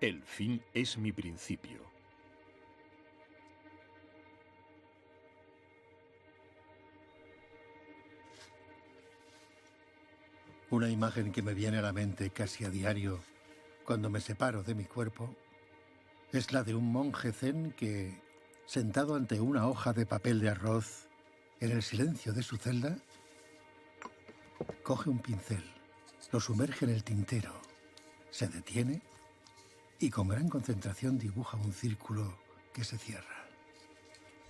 El fin es mi principio. Una imagen que me viene a la mente casi a diario cuando me separo de mi cuerpo es la de un monje zen que, sentado ante una hoja de papel de arroz, en el silencio de su celda, coge un pincel, lo sumerge en el tintero, se detiene y con gran concentración dibuja un círculo que se cierra.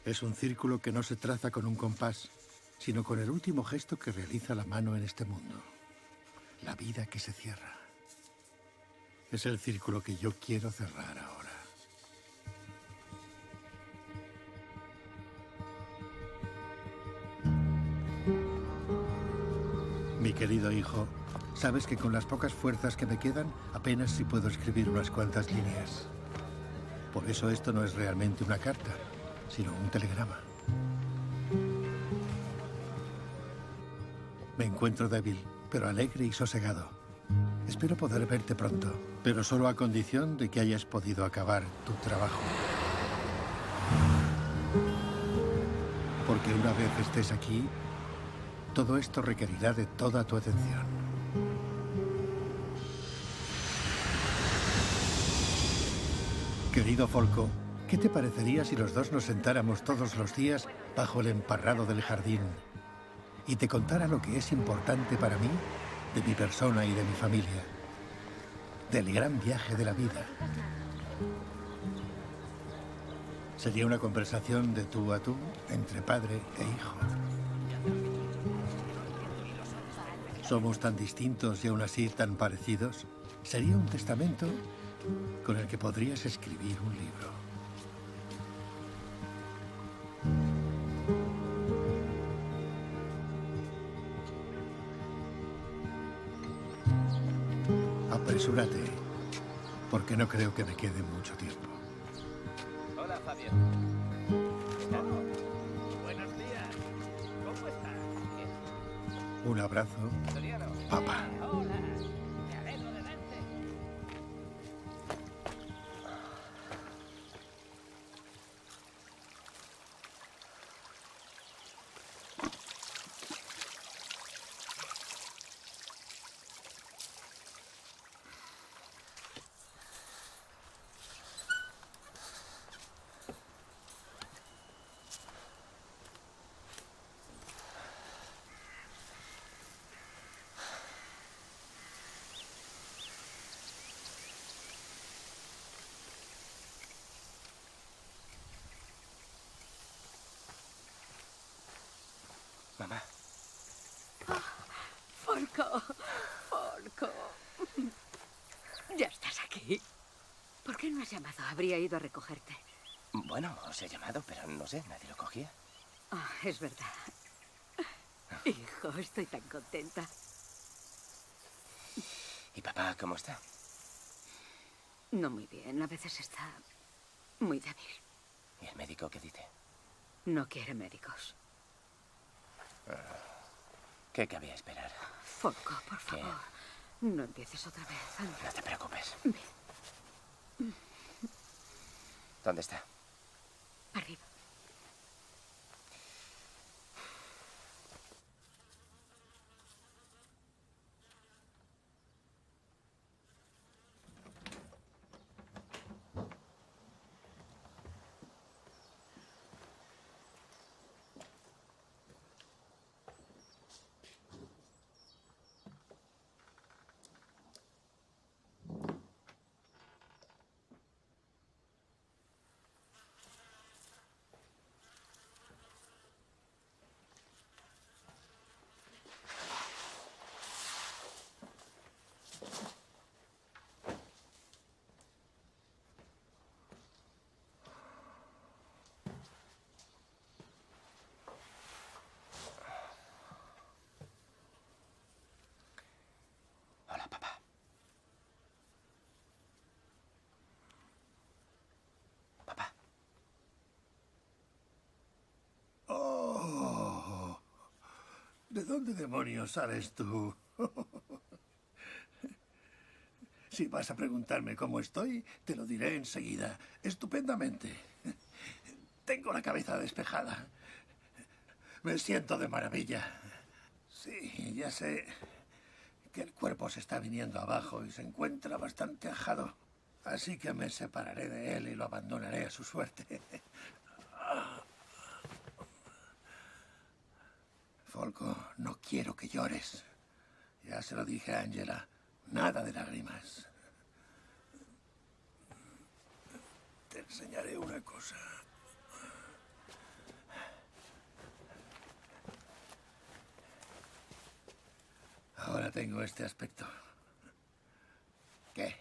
Es un círculo que no se traza con un compás, sino con el último gesto que realiza la mano en este mundo. La vida que se cierra. Es el círculo que yo quiero cerrar ahora. Mi querido hijo, sabes que con las pocas fuerzas que me quedan, apenas si puedo escribir unas cuantas líneas. Por eso esto no es realmente una carta, sino un telegrama. Me encuentro débil, pero alegre y sosegado. Espero poder verte pronto, pero solo a condición de que hayas podido acabar tu trabajo. Porque una vez estés aquí, todo esto requerirá de toda tu atención. Querido Folco, ¿qué te parecería si los dos nos sentáramos todos los días bajo el emparrado del jardín y te contara lo que es importante para mí, de mi persona y de mi familia, del gran viaje de la vida? Sería una conversación de tú a tú, entre padre e hijo. Somos tan distintos y aún así tan parecidos. Sería un testamento con el que podrías escribir un libro. Apresúrate, porque no creo que me quede mucho tiempo. Hola, Fabio. Buenos días. ¿Cómo estás? Un abrazo, Italiano. papá. Hola. Me alegro de verte. Mamá. Folco, Folco. Ya estás aquí. ¿Por qué no has llamado? Habría ido a recogerte. Bueno, os he llamado, pero no sé, nadie lo cogía. Ah, es verdad. Hijo, estoy tan contenta. ¿Y papá cómo está? No muy bien, a veces está muy débil. ¿Y el médico qué dice? No quiere médicos. ¿Qué cabía esperar? Folco, por favor, no empieces otra vez. Anda. No te preocupes. Bien. ¿Dónde está? Arriba. Hola, papá. Papá. ¡Oh! ¿De dónde demonios sales tú? Si vas a preguntarme cómo estoy, te lo diré enseguida. Estupendamente. Tengo la cabeza despejada. Me siento de maravilla. Sí, ya sé que el cuerpo se está viniendo abajo y se encuentra bastante ajado. Así que me separaré de él y lo abandonaré a su suerte. Folco, no quiero que llores. Ya se lo dije a Angela. Nada de lágrimas. Te enseñaré una cosa. Ahora tengo este aspecto. ¿Qué?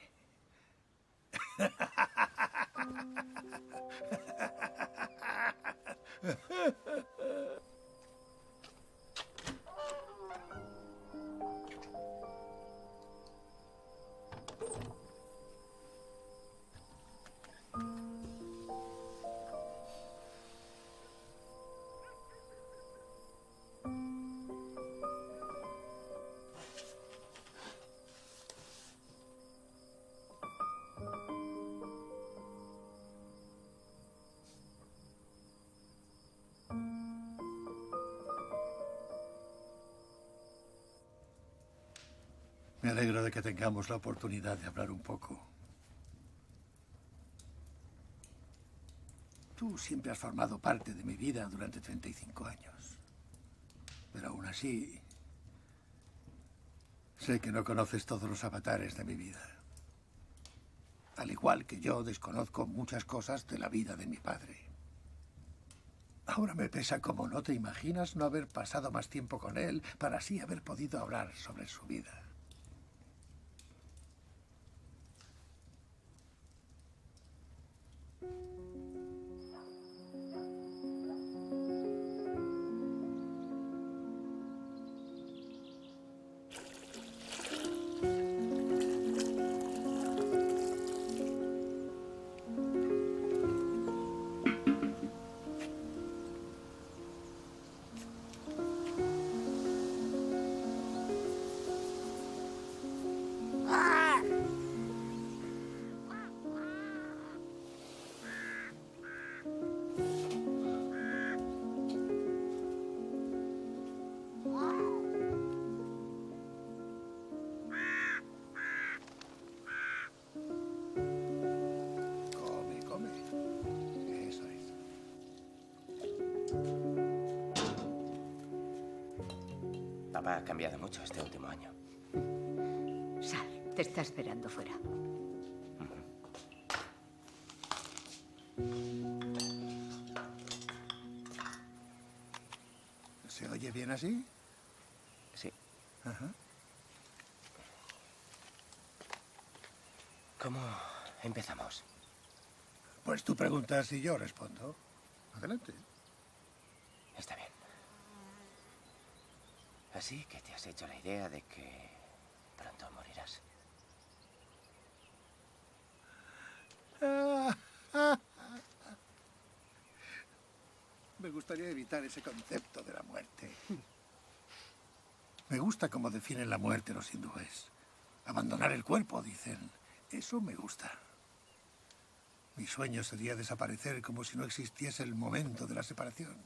Me alegro de que tengamos la oportunidad de hablar un poco. Tú siempre has formado parte de mi vida durante 35 años. Pero aún así, sé que no conoces todos los avatares de mi vida. Al igual que yo desconozco muchas cosas de la vida de mi padre. Ahora me pesa como no te imaginas no haber pasado más tiempo con él para así haber podido hablar sobre su vida. Come, come. Eso es. Papá ha cambiado mucho este último año. Sal, te está esperando fuera. ¿Se oye bien así? Sí. Ajá. ¿Cómo empezamos? Pues tú preguntas y yo respondo. Adelante. Está bien. Así que te has hecho la idea de que pronto morirás. Me gustaría evitar ese concepto de la muerte. Me gusta cómo definen la muerte los hindúes. Abandonar el cuerpo, dicen. Eso me gusta. Mi sueño sería desaparecer como si no existiese el momento de la separación.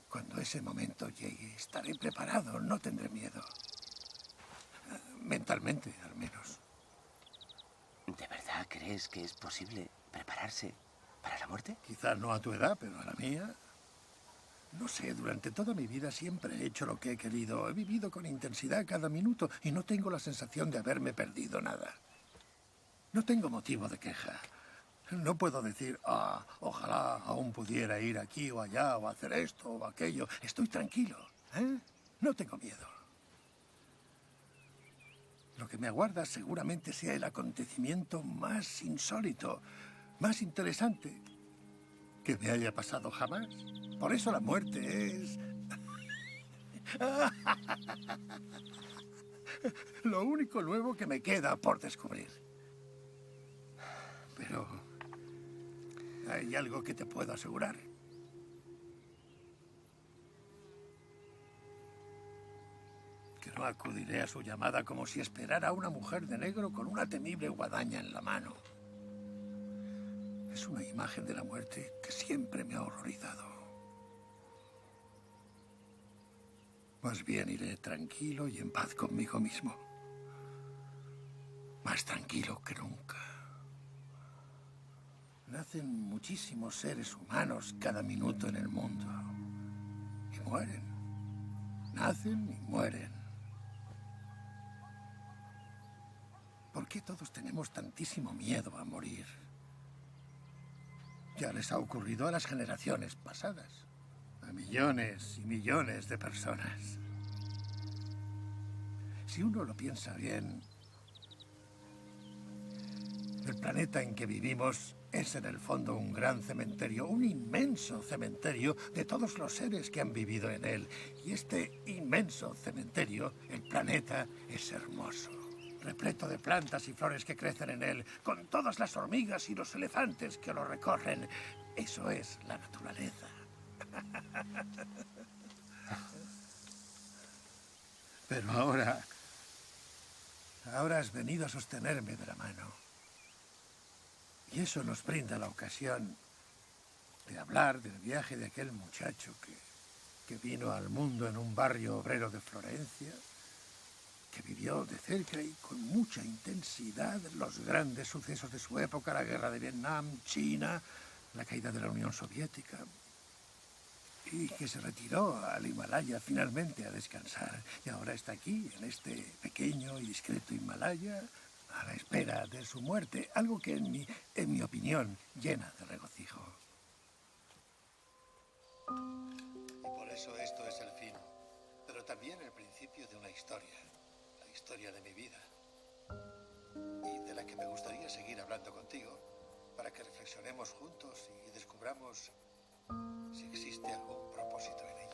Cuando ese momento llegue, estaré preparado, no tendré miedo. Mentalmente, al menos. ¿De verdad crees que es posible prepararse para la muerte? Quizás no a tu edad, pero a la mía. No sé, durante toda mi vida siempre he hecho lo que he querido. He vivido con intensidad cada minuto y no tengo la sensación de haberme perdido nada. No tengo motivo de queja. No puedo decir, ojalá aún pudiera ir aquí o allá o hacer esto o aquello. Estoy tranquilo, ¿eh? No tengo miedo. Lo que me aguarda seguramente sea el acontecimiento más insólito, más interesante que me haya pasado jamás. Por eso la muerte es lo único nuevo que me queda por descubrir. Pero hay algo que te puedo asegurar. Que que no acudiré a su llamada como si esperara a una mujer de negro con una temible guadaña en la mano. Es una imagen de la muerte que siempre me ha horrorizado. Más bien iré tranquilo y en paz conmigo mismo. Más tranquilo que nunca. Nacen muchísimos seres humanos cada minuto en el mundo. Y mueren. Nacen y mueren. ¿Por qué todos tenemos tantísimo miedo a morir? Ya les ha ocurrido a las generaciones pasadas. A millones y millones de personas. Si uno lo piensa bien, el planeta en que vivimos es en el fondo un gran cementerio, un inmenso cementerio de todos los seres que han vivido en él. Y este inmenso cementerio, el planeta, es hermoso. Repleto de plantas y flores que crecen en él, con todas las hormigas y los elefantes que lo recorren. Eso es la naturaleza. Pero ahora has venido a sostenerme de la mano. Y eso nos brinda la ocasión de hablar del viaje de aquel muchacho que vino al mundo en un barrio obrero de Florencia, que vivió de cerca y con mucha intensidad los grandes sucesos de su época, la guerra de Vietnam, China, la caída de la Unión Soviética, y que se retiró al Himalaya finalmente a descansar. Y ahora está aquí, en este pequeño y discreto Himalaya, a la espera de su muerte, algo que en mi opinión llena de regocijo. Y por eso esto es el fin, pero también el principio de una historia, la historia de mi vida, y de la que me gustaría seguir hablando contigo, para que reflexionemos juntos y descubramos si existe algún propósito en ella.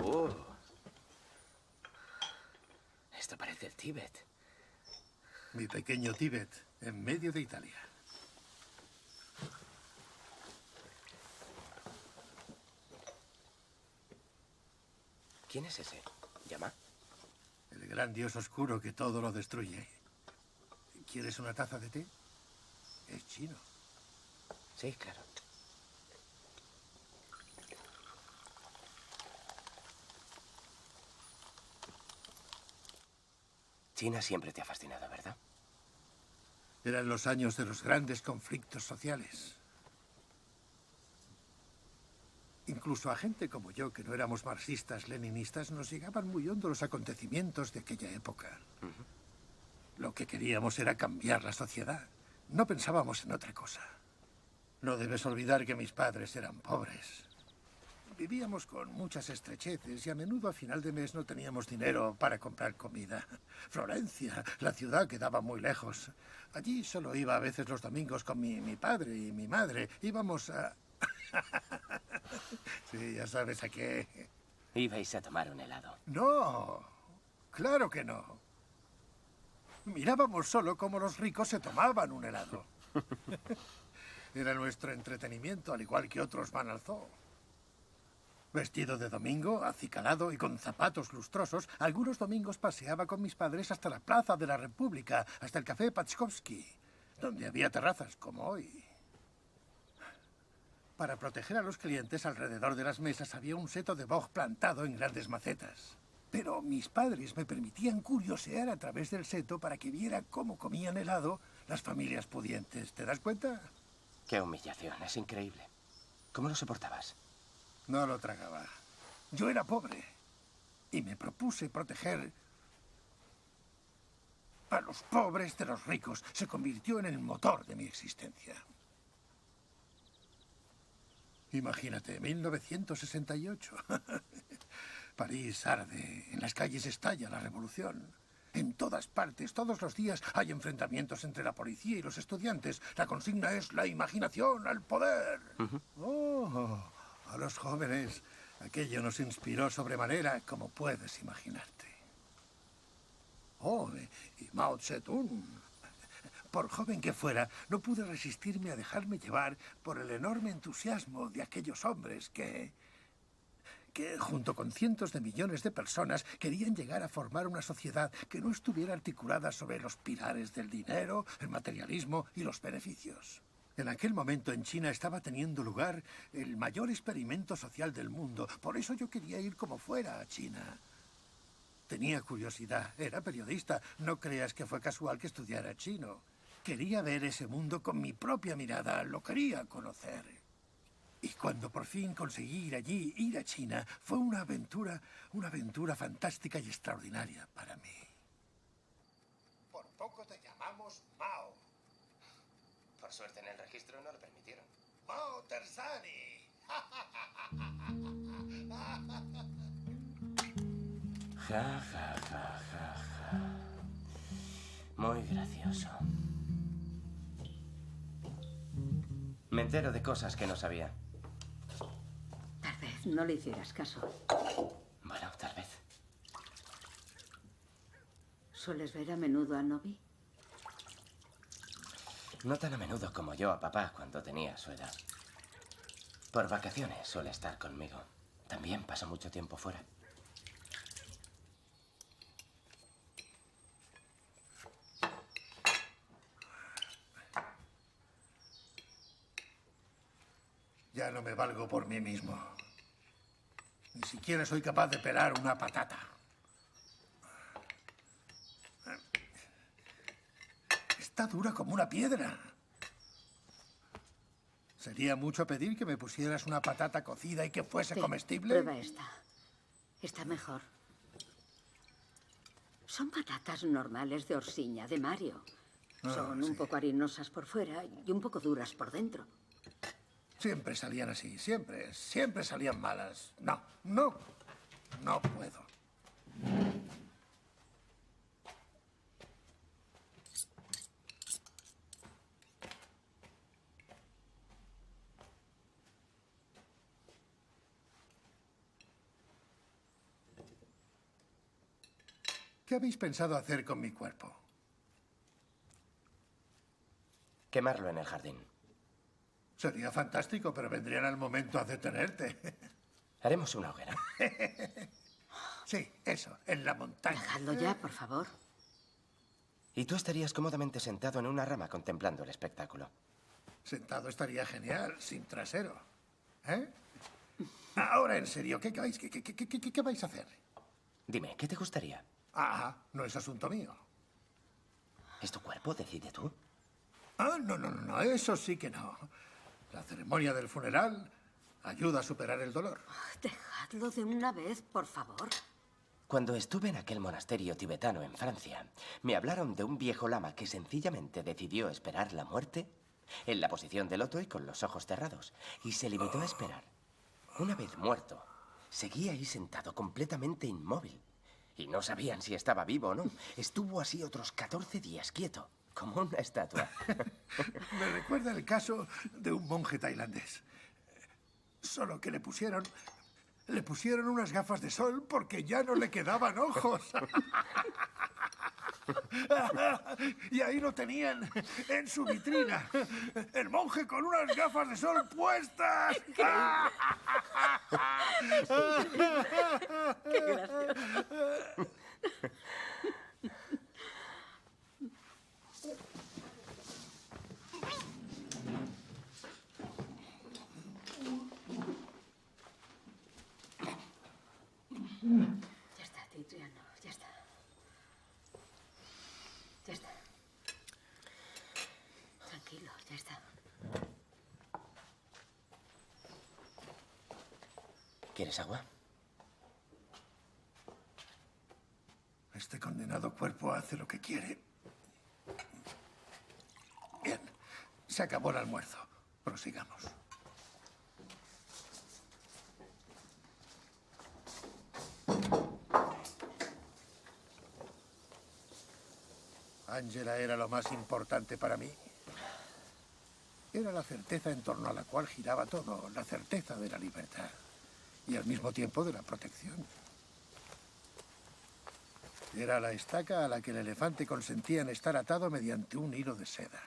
Oh. Esto parece el Tíbet. Mi pequeño Tíbet, en medio de Italia. ¿Quién es ese? ¿Llama? El gran dios oscuro que todo lo destruye. ¿Quieres una taza de té? Es chino. Sí, claro. China siempre te ha fascinado, ¿verdad? Eran los años de los grandes conflictos sociales. Incluso a gente como yo, que no éramos marxistas, leninistas, nos llegaban muy hondo los acontecimientos de aquella época. Lo que queríamos era cambiar la sociedad. No pensábamos en otra cosa. No debes olvidar que mis padres eran pobres. Vivíamos con muchas estrecheces y a menudo a final de mes no teníamos dinero para comprar comida. Florencia, la ciudad, quedaba muy lejos. Allí solo iba a veces los domingos con mi padre y mi madre. Íbamos a... Sí, ya sabes a qué. Ibais a tomar un helado. No, claro que no. Mirábamos solo cómo los ricos se tomaban un helado. Era nuestro entretenimiento, al igual que otros van al zoo. Vestido de domingo, acicalado y con zapatos lustrosos, algunos domingos paseaba con mis padres hasta la Plaza de la República, hasta el Café Pachkovsky, donde había terrazas, como hoy. Para proteger a los clientes, alrededor de las mesas había un seto de boj plantado en grandes macetas. Pero mis padres me permitían curiosear a través del seto para que viera cómo comían helado las familias pudientes. ¿Te das cuenta? Qué humillación, es increíble. ¿Cómo lo soportabas? No lo tragaba. Yo era pobre y me propuse proteger a los pobres de los ricos. Se convirtió en el motor de mi existencia. Imagínate, 1968. París arde, en las calles estalla la revolución. En todas partes, todos los días, hay enfrentamientos entre la policía y los estudiantes. La consigna es la imaginación al poder. Oh, a los jóvenes, aquello nos inspiró sobremanera, como puedes imaginarte. Oh, y Mao Zedong. Por joven que fuera, no pude resistirme a dejarme llevar por el enorme entusiasmo de aquellos hombres que junto con cientos de millones de personas querían llegar a formar una sociedad que no estuviera articulada sobre los pilares del dinero, el materialismo y los beneficios. En aquel momento en China estaba teniendo lugar el mayor experimento social del mundo. Por eso yo quería ir como fuera a China. Tenía curiosidad, era periodista. No creas que fue casual que estudiara chino. Quería ver ese mundo con mi propia mirada, lo quería conocer. Y cuando por fin conseguí ir allí, ir a China, fue una aventura fantástica y extraordinaria para mí. Por poco te llamamos Mao. Por suerte en el registro no lo permitieron. Mao Terzani. Ja, ja, ja, ja, ja. Muy gracioso. Me entero de cosas que no sabía. Tal vez no le hicieras caso. Bueno, tal vez. ¿Sueles ver a menudo a Nobi? No tan a menudo como yo a papá cuando tenía su edad. Por vacaciones suele estar conmigo. También paso mucho tiempo fuera. Ya no me valgo por mí mismo. Ni siquiera soy capaz de pelar una patata. Está dura como una piedra. ¿Sería mucho pedir que me pusieras una patata cocida y que fuese comestible? Prueba esta. Está mejor. Son patatas normales de Orsiña, de Mario. Son un poco harinosas por fuera y un poco duras por dentro. Siempre salían así, siempre salían malas. No puedo. ¿Qué habéis pensado hacer con mi cuerpo? Quemarlo en el jardín. Sería fantástico, pero vendrían al momento a detenerte. Haremos una hoguera. Sí, eso, en la montaña. Dejadlo ya, por favor. Y tú estarías cómodamente sentado en una rama contemplando el espectáculo. Sentado estaría genial, sin trasero. ¿Eh? Ahora, en serio, ¿qué vais a hacer? Dime, ¿qué te gustaría? No es asunto mío. ¿Es tu cuerpo? ¿Decide tú? No, eso sí que no. La ceremonia del funeral ayuda a superar el dolor. Dejadlo de una vez, por favor. Cuando estuve en aquel monasterio tibetano en Francia, me hablaron de un viejo lama que sencillamente decidió esperar la muerte en la posición de loto y con los ojos cerrados, y se limitó a esperar. Una vez muerto, seguía ahí sentado completamente inmóvil. Y no sabían si estaba vivo o no. Estuvo así otros 14 días quieto, como una estatua. Me recuerda el caso de un monje tailandés. Solo que le pusieron unas gafas de sol porque ya no le quedaban ojos. Y ahí lo tenían en su vitrina. El monje con unas gafas de sol puestas. ¡Qué gracioso! Ya está, Titriano, ya está. Ya está. Tranquilo, ya está. ¿Quieres agua? Este condenado cuerpo hace lo que quiere. Bien, se acabó el almuerzo. Prosigamos. Ángela era lo más importante para mí. Era la certeza en torno a la cual giraba todo, la certeza de la libertad y al mismo tiempo de la protección. Era la estaca a la que el elefante consentía en estar atado mediante un hilo de seda.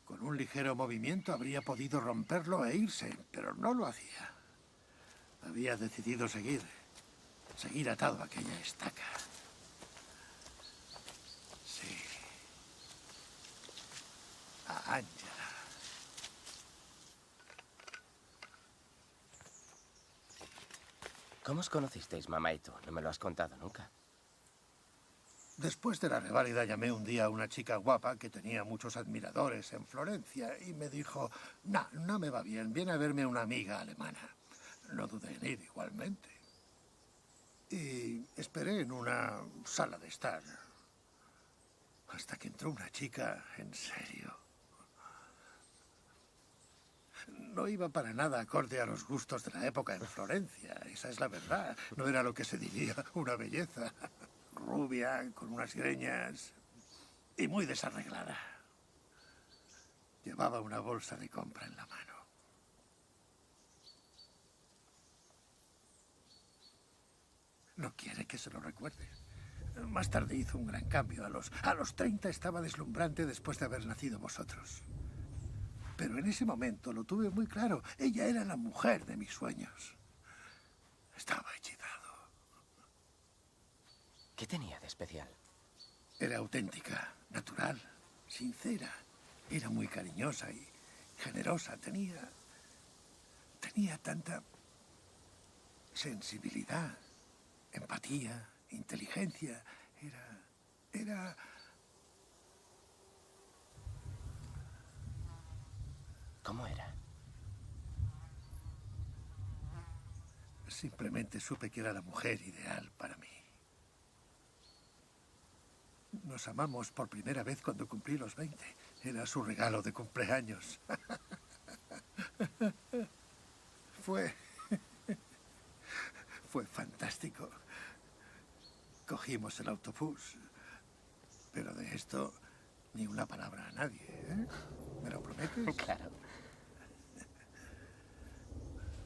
Con un ligero movimiento habría podido romperlo e irse, pero no lo hacía. Había decidido seguir atado a aquella estaca. Sí. A Ángela. ¿Cómo os conocisteis, mamá y tú? No me lo has contado nunca. Después de la reválida llamé un día a una chica guapa que tenía muchos admiradores en Florencia y me dijo, no me va bien, viene a verme una amiga alemana. No dudé en ir igualmente. Y esperé en una sala de estar. Hasta que entró una chica, en serio. No iba para nada acorde a los gustos de la época en Florencia. Esa es la verdad. No era lo que se diría una belleza. Rubia, con unas greñas y muy desarreglada. Llevaba una bolsa de compra en la mano. No quiere que se lo recuerde. Más tarde hizo un gran cambio. A los 30 estaba deslumbrante después de haber nacido vosotros. Pero en ese momento lo tuve muy claro. Ella era la mujer de mis sueños. Estaba hechizado. ¿Qué tenía de especial? Era auténtica, natural, sincera. Era muy cariñosa y generosa. Tenía tanta sensibilidad, empatía, inteligencia. Era... ¿Cómo era? Simplemente supe que era la mujer ideal para mí. Nos amamos por primera vez cuando cumplí los 20. Era su regalo de cumpleaños. Fue fantástico. Cogimos el autobús. Pero de esto, ni una palabra a nadie, ¿eh? ¿Me lo prometes? Claro.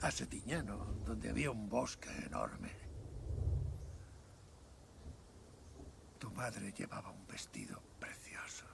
A Setiñano, donde había un bosque enorme. Tu madre llevaba un vestido precioso.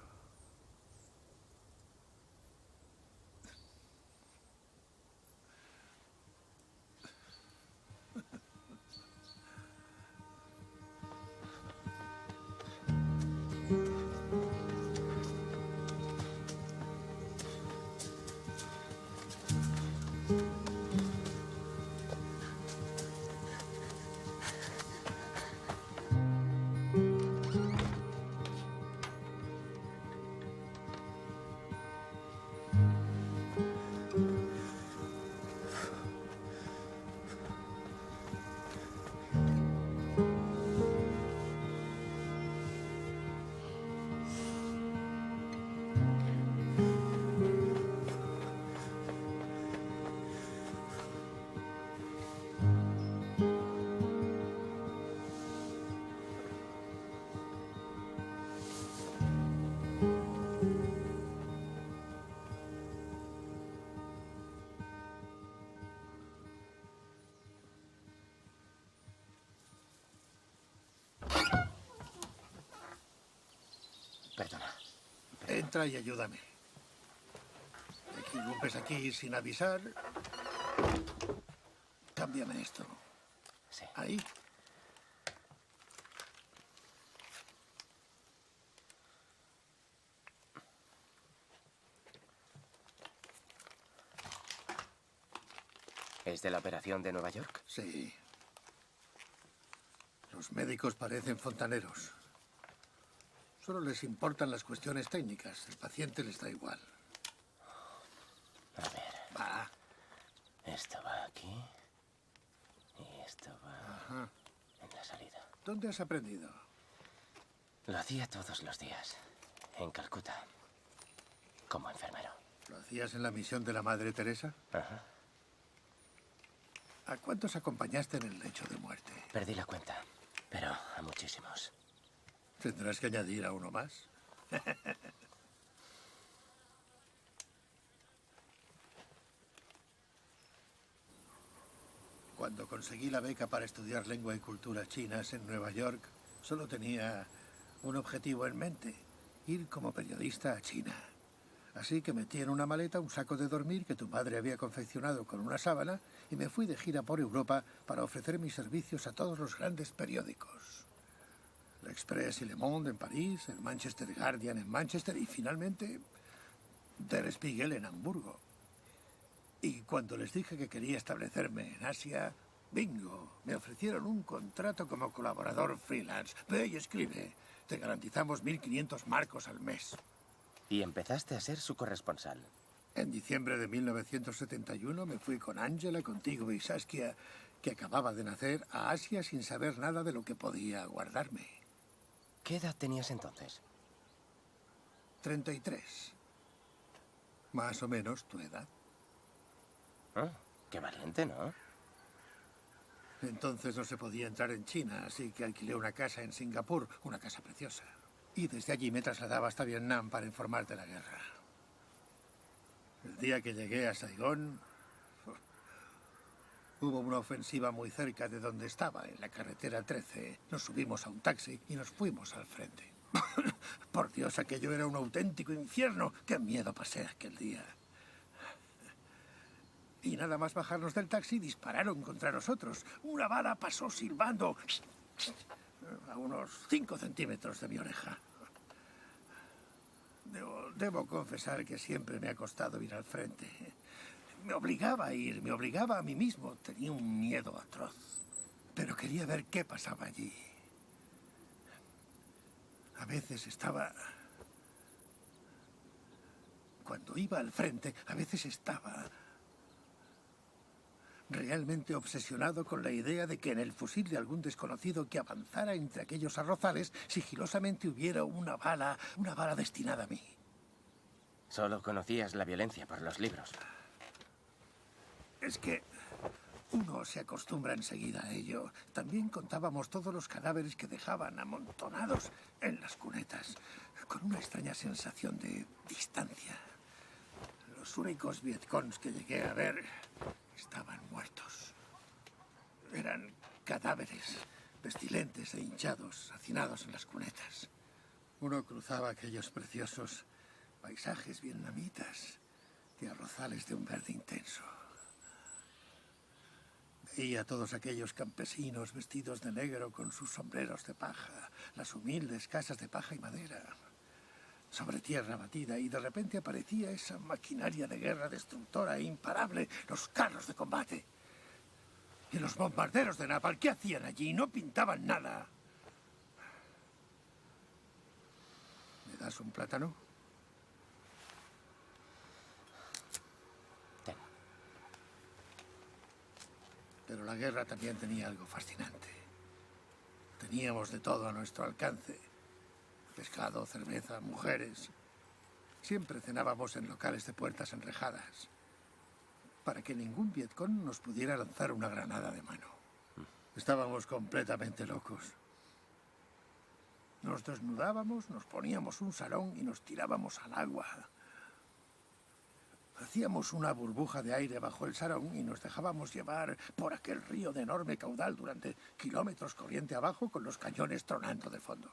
Perdona. Entra y ayúdame. Te irrumpes aquí sin avisar. Cámbiame esto. Sí. Ahí. ¿Es de la operación de Nueva York? Sí. Los médicos parecen fontaneros. Solo les importan las cuestiones técnicas. El paciente les da igual. A ver. Va. Esto va aquí. Y esto va en la salida. ¿Dónde has aprendido? Lo hacía todos los días. En Calcuta. Como enfermero. ¿Lo hacías en la misión de la Madre Teresa? Ajá. ¿A cuántos acompañaste en el lecho de muerte? Perdí la cuenta. Pero a muchísimos. Tendrás que añadir a uno más. Cuando conseguí la beca para estudiar lengua y cultura chinas en Nueva York, solo tenía un objetivo en mente: ir como periodista a China. Así que metí en una maleta un saco de dormir que tu madre había confeccionado con una sábana y me fui de gira por Europa para ofrecer mis servicios a todos los grandes periódicos. L'Express y Le Monde en París, el Manchester Guardian en Manchester y finalmente Der Spiegel en Hamburgo. Y cuando les dije que quería establecerme en Asia, bingo, me ofrecieron un contrato como colaborador freelance. Ve y escribe. Te garantizamos 1.500 marcos al mes. Y empezaste a ser su corresponsal. En diciembre de 1971 me fui con Angela, contigo y Saskia, que acababa de nacer, a Asia sin saber nada de lo que podía aguardarme. ¿Qué edad tenías entonces? 33. Más o menos tu edad. Oh, qué valiente, ¿no? Entonces no se podía entrar en China, así que alquilé una casa en Singapur, una casa preciosa. Y desde allí me trasladaba hasta Vietnam para informar de la guerra. El día que llegué a Saigón, hubo una ofensiva muy cerca de donde estaba, en la carretera 13. Nos subimos a un taxi y nos fuimos al frente. Por Dios, aquello era un auténtico infierno. ¡Qué miedo pasé aquel día! Y nada más bajarnos del taxi, dispararon contra nosotros. Una bala pasó silbando a unos 5 centímetros de mi oreja. Debo confesar que siempre me ha costado ir al frente. Me obligaba a ir, me obligaba a mí mismo. Tenía un miedo atroz. Pero quería ver qué pasaba allí. A veces estaba... Cuando iba al frente, a veces estaba... realmente obsesionado con la idea de que en el fusil de algún desconocido que avanzara entre aquellos arrozales, sigilosamente hubiera una bala destinada a mí. Solo conocías la violencia por los libros. Es que uno se acostumbra enseguida a ello. También contábamos todos los cadáveres que dejaban amontonados en las cunetas, con una extraña sensación de distancia. Los únicos vietcongs que llegué a ver estaban muertos. Eran cadáveres, pestilentes e hinchados, hacinados en las cunetas. Uno cruzaba aquellos preciosos paisajes vietnamitas de arrozales de un verde intenso. Veía a todos aquellos campesinos vestidos de negro con sus sombreros de paja, las humildes casas de paja y madera, sobre tierra batida, y de repente aparecía esa maquinaria de guerra destructora e imparable, los carros de combate y los bombarderos de napalm. ¿Qué hacían allí? No pintaban nada. ¿Me das un plátano? Ten. Pero la guerra también tenía algo fascinante. Teníamos de todo a nuestro alcance. Pescado, cerveza, mujeres. Siempre cenábamos en locales de puertas enrejadas, para que ningún vietcong nos pudiera lanzar una granada de mano. Estábamos completamente locos. Nos desnudábamos, nos poníamos un sarong y nos tirábamos al agua. Hacíamos una burbuja de aire bajo el sarong y nos dejábamos llevar por aquel río de enorme caudal durante kilómetros corriente abajo, con los cañones tronando de fondo.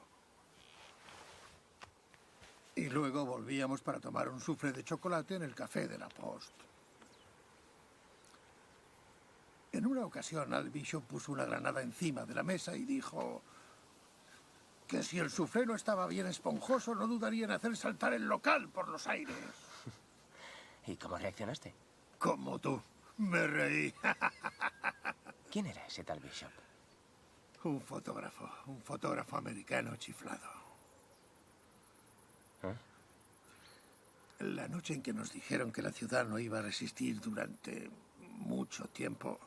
Y luego volvíamos para tomar un soufflé de chocolate en el café de la Poste. En una ocasión, Al Bishop puso una granada encima de la mesa y dijo que si el soufflé no estaba bien esponjoso, no dudaría en hacer saltar el local por los aires. ¿Y cómo reaccionaste? Como tú. Me reí. ¿Quién era ese tal Bishop? Un fotógrafo americano chiflado. ¿Eh? La noche en que nos dijeron que la ciudad no iba a resistir durante mucho tiempo,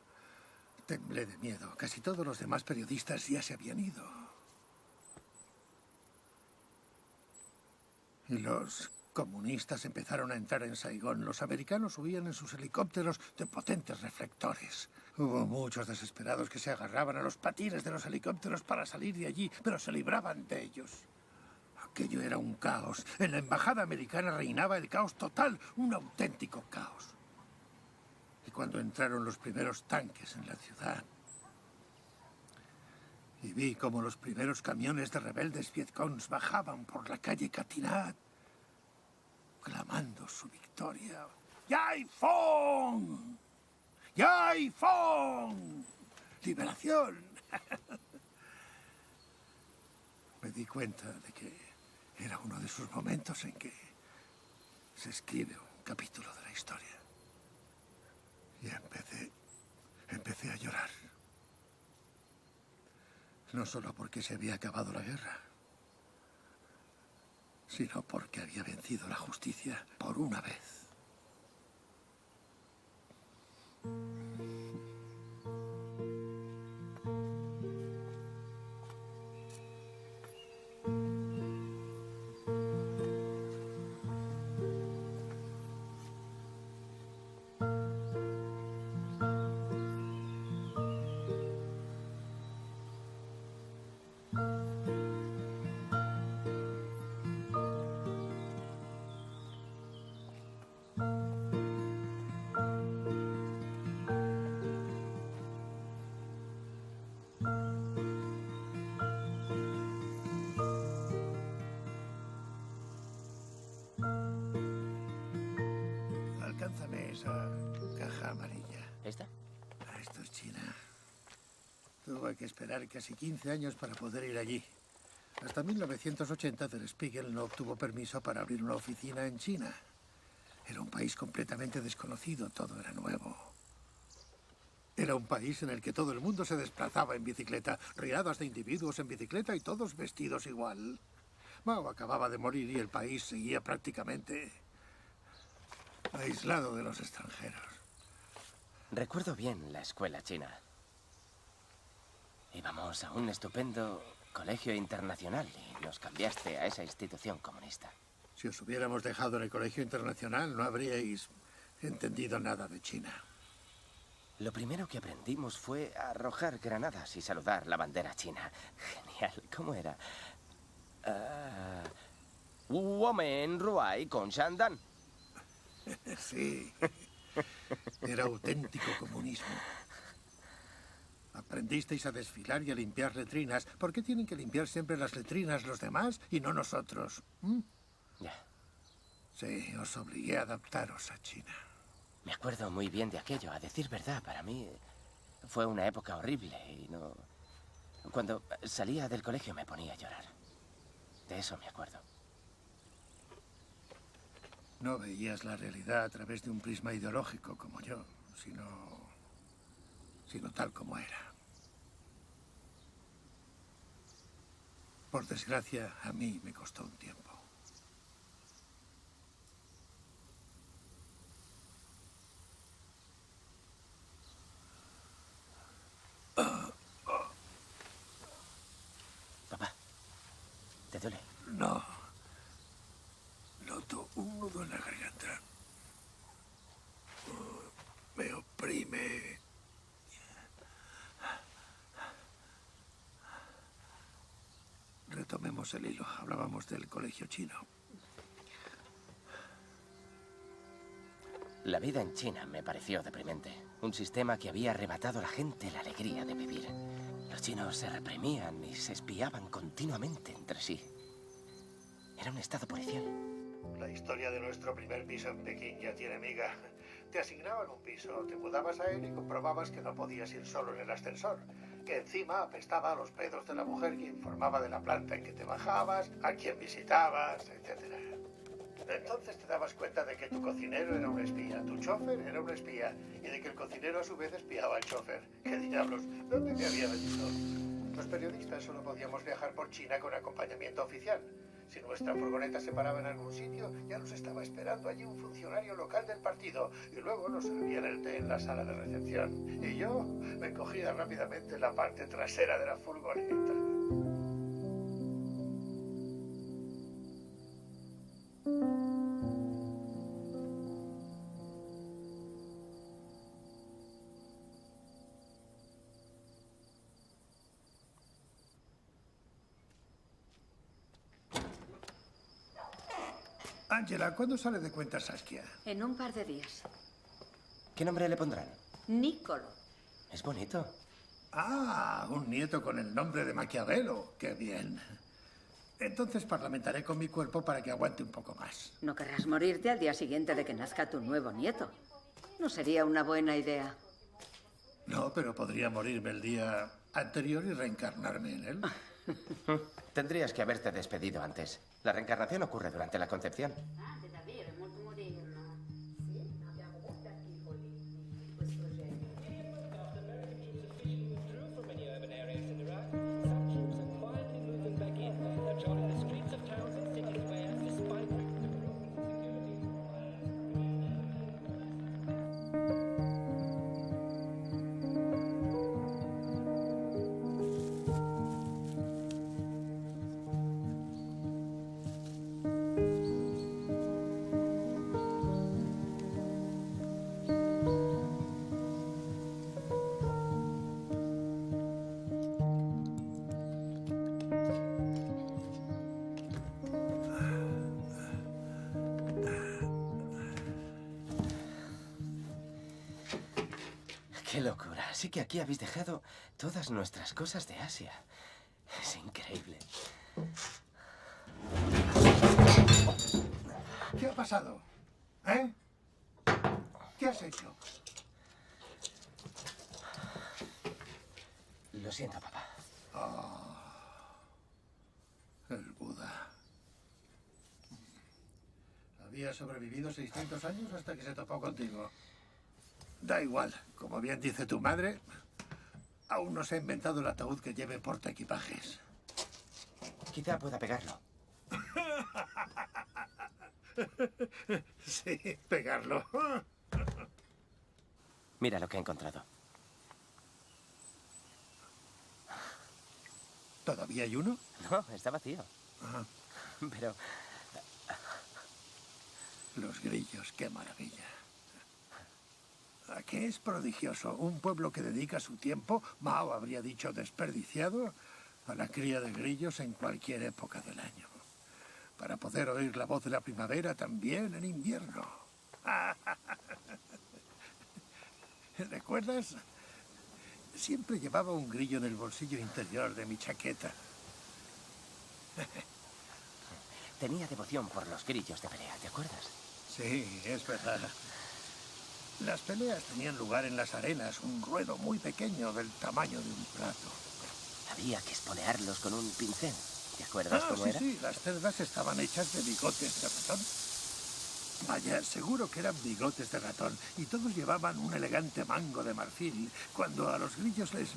temblé de miedo. Casi todos los demás periodistas ya se habían ido. Y los comunistas empezaron a entrar en Saigón. Los americanos huían en sus helicópteros de potentes reflectores. Hubo muchos desesperados que se agarraban a los patines de los helicópteros para salir de allí, pero se libraban de ellos. Aquello era un caos. En la embajada americana reinaba el caos total, un auténtico caos. Y cuando entraron los primeros tanques en la ciudad, y vi cómo los primeros camiones de rebeldes vietcongs bajaban por la calle Catinat, clamando su victoria. ¡Yai Phong! ¡Yai Phong! ¡Liberación! Me di cuenta de que era uno de esos momentos en que se escribe un capítulo de la historia. Y empecé a llorar. No solo porque se había acabado la guerra, sino porque había vencido la justicia por una vez. Alcánzame esa caja amarilla. ¿Esta? Esto es China. Tuve que esperar casi 15 años para poder ir allí. Hasta 1980 Der Spiegel no obtuvo permiso para abrir una oficina en China. Era un país completamente desconocido, todo era nuevo. Era un país en el que todo el mundo se desplazaba en bicicleta, riadas de individuos en bicicleta y todos vestidos igual. Mao acababa de morir y el país seguía prácticamente aislado de los extranjeros. Recuerdo bien la escuela china. Íbamos a un estupendo colegio internacional y nos cambiaste a esa institución comunista. Si os hubiéramos dejado en el colegio internacional, no habríais entendido nada de China. Lo primero que aprendimos fue arrojar granadas y saludar la bandera china. Genial. ¿Cómo era? Women Ruai con Shandan. Sí. Era auténtico comunismo. Aprendisteis a desfilar y a limpiar letrinas. ¿Por qué tienen que limpiar siempre las letrinas los demás y no nosotros? Ya. Sí, os obligué a adaptaros a China. Me acuerdo muy bien de aquello. A decir verdad, para mí fue una época horrible y no... Cuando salía del colegio me ponía a llorar. De eso me acuerdo. No veías la realidad a través de un prisma ideológico como yo, sino tal como era. Por desgracia, a mí me costó un tiempo. Papá, ¿te duele? No. Noto un nudo en la garganta. Me oprime. Retomemos el hilo. Hablábamos del colegio chino. La vida en China me pareció deprimente. Un sistema que había arrebatado a la gente la alegría de vivir. Los chinos se reprimían y se espiaban continuamente entre sí. Era un estado policial. La historia de nuestro primer piso en Pekín ya tiene miga. Te asignaban un piso, te mudabas a él y comprobabas que no podías ir solo en el ascensor. Que encima apestaba a los pedos de la mujer que informaba de la planta en que te bajabas, a quién visitabas, etc. Entonces te dabas cuenta de que tu cocinero era un espía, tu chofer era un espía, y de que el cocinero a su vez espiaba al chofer. ¿Qué diablos? ¿Dónde me había metido? Los periodistas solo podíamos viajar por China con acompañamiento oficial. Si nuestra furgoneta se paraba en algún sitio, ya nos estaba esperando allí un funcionario local del partido, y luego nos servían el té en la sala de recepción. Y yo me cogía rápidamente la parte trasera de la furgoneta. Ángela, ¿cuándo sale de cuenta Saskia? En un par de días. ¿Qué nombre le pondrán? Nicolo. Es bonito. Ah, un nieto con el nombre de Maquiavelo. ¡Qué bien! Entonces parlamentaré con mi cuerpo para que aguante un poco más. No querrás morirte al día siguiente de que nazca tu nuevo nieto. No sería una buena idea. No, pero podría morirme el día anterior y reencarnarme en él. Tendrías que haberte despedido antes. La reencarnación ocurre durante la concepción. ¡Qué locura! Así que aquí habéis dejado todas nuestras cosas de Asia. Es increíble. ¿Qué ha pasado? ¿Eh? ¿Qué has hecho? Lo siento, papá. El Buda. Había sobrevivido 600 años hasta que se topó contigo. Da igual. Como bien dice tu madre, aún no se ha inventado el ataúd que lleve portaequipajes. Quizá pueda pegarlo. Sí, pegarlo. Mira lo que he encontrado. ¿Todavía hay uno? No, está vacío. Ajá. Pero Los grillos, qué maravilla. ¿A qué es prodigioso? Un pueblo que dedica su tiempo, Mao habría dicho desperdiciado, a la cría de grillos en cualquier época del año. Para poder oír la voz de la primavera también en invierno. ¿Recuerdas? Siempre llevaba un grillo en el bolsillo interior de mi chaqueta. tenía devoción por los grillos de pelea, ¿te acuerdas? Sí, es verdad. Las peleas tenían lugar en las arenas, un ruedo muy pequeño del tamaño de un plato. Había que espolearlos con un pincel. ¿Te acuerdas cómo sí, era? sí, las cerdas estaban hechas de bigotes de ratón. Vaya, seguro que eran bigotes de ratón y todos llevaban un elegante mango de marfil cuando a los grillos les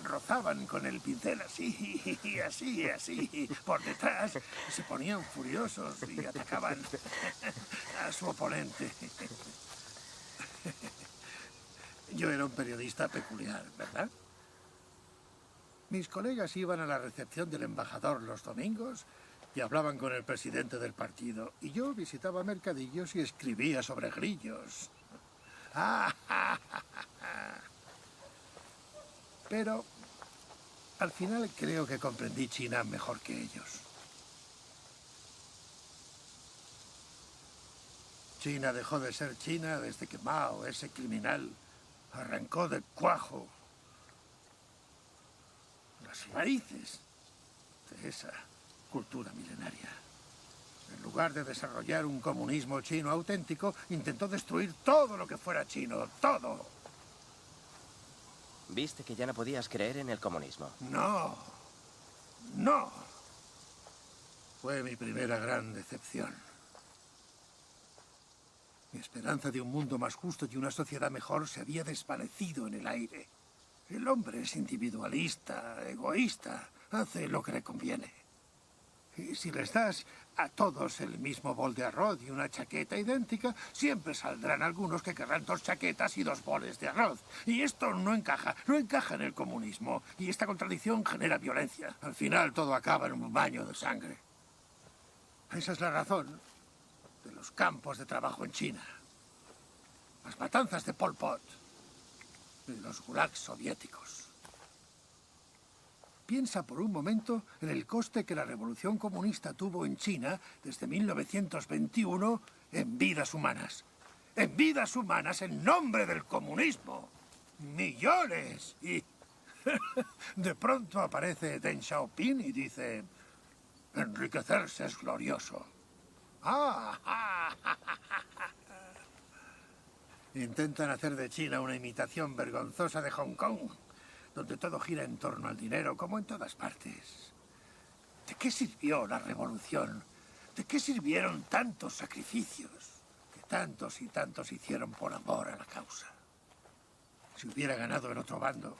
rozaban con el pincel así, así, así. Por detrás se ponían furiosos y atacaban a su oponente. Yo era un periodista peculiar, ¿verdad? Mis colegas iban a la recepción del embajador los domingos y hablaban con el presidente del partido. Y yo visitaba mercadillos y escribía sobre grillos. Pero al final creo que comprendí China mejor que ellos. China dejó de ser China desde que Mao, ese criminal, arrancó de cuajo las raíces de esa cultura milenaria. En lugar de desarrollar un comunismo chino auténtico, intentó destruir todo lo que fuera chino, todo. Viste que ya no podías creer en el comunismo. No, no. Fue mi primera gran decepción. Mi esperanza de un mundo más justo y una sociedad mejor se había desvanecido en el aire. El hombre es individualista, egoísta, hace lo que le conviene. Y si les das a todos el mismo bol de arroz y una chaqueta idéntica, siempre saldrán algunos que querrán 2 chaquetas y 2 boles de arroz. Y esto no encaja en el comunismo. Y esta contradicción genera violencia. Al final todo acaba en un baño de sangre. Esa es la razón de los campos de trabajo en China. Las matanzas de Pol Pot y los gulags soviéticos. Piensa por un momento en el coste que la revolución comunista tuvo en China desde 1921 en vidas humanas. En vidas humanas en nombre del comunismo. ¡Millones! Y de pronto aparece Deng Xiaoping y dice: enriquecerse es glorioso. Intentan hacer de China una imitación vergonzosa de Hong Kong, donde todo gira en torno al dinero, como en todas partes. ¿De qué sirvió la revolución? ¿De qué sirvieron tantos sacrificios que tantos y tantos hicieron por amor a la causa? Si hubiera ganado el otro bando,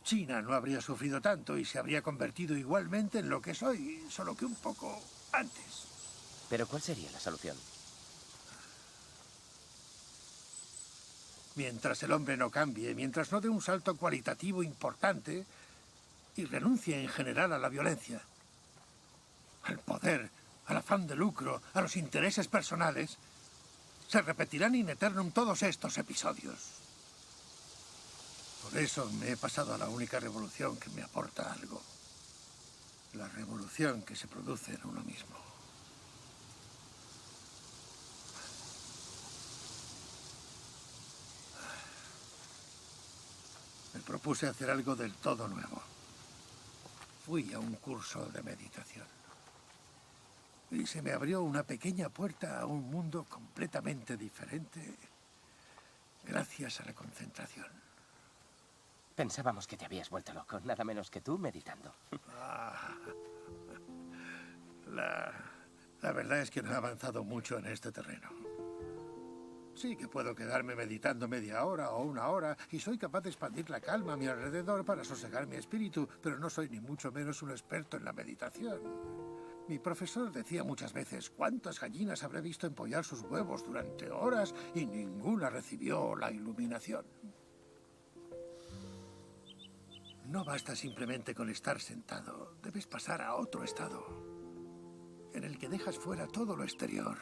China no habría sufrido tanto y se habría convertido igualmente en lo que soy, solo que un poco antes. ¿Pero cuál sería la solución? Mientras el hombre no cambie, mientras no dé un salto cualitativo importante y renuncie en general a la violencia, al poder, al afán de lucro, a los intereses personales, se repetirán in eternum todos estos episodios. Por eso me he pasado a la única revolución que me aporta algo. La revolución que se produce en uno mismo. Me propuse hacer algo del todo nuevo. Fui a un curso de meditación. Y se me abrió una pequeña puerta a un mundo completamente diferente gracias a la concentración. Pensábamos que te habías vuelto loco, nada menos que tú meditando. La verdad es que no he avanzado mucho en este terreno. Sí que puedo quedarme meditando media hora o una hora y soy capaz de expandir la calma a mi alrededor para sosegar mi espíritu, pero no soy ni mucho menos un experto en la meditación. Mi profesor decía muchas veces: ¿cuántas gallinas habré visto empollar sus huevos durante horas y ninguna recibió la iluminación? No basta simplemente con estar sentado. Debes pasar a otro estado, en el que dejas fuera todo lo exterior.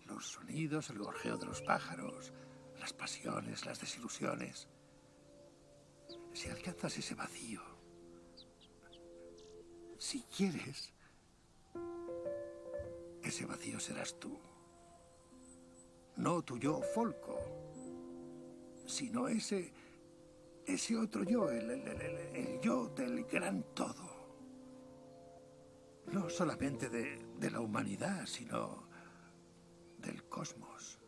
Los sonidos, el gorjeo de los pájaros, las pasiones, las desilusiones. Si alcanzas ese vacío, si quieres, ese vacío serás tú. No tu yo Folco, sino ese otro yo, el yo del gran todo. No solamente de la humanidad, sino del cosmos.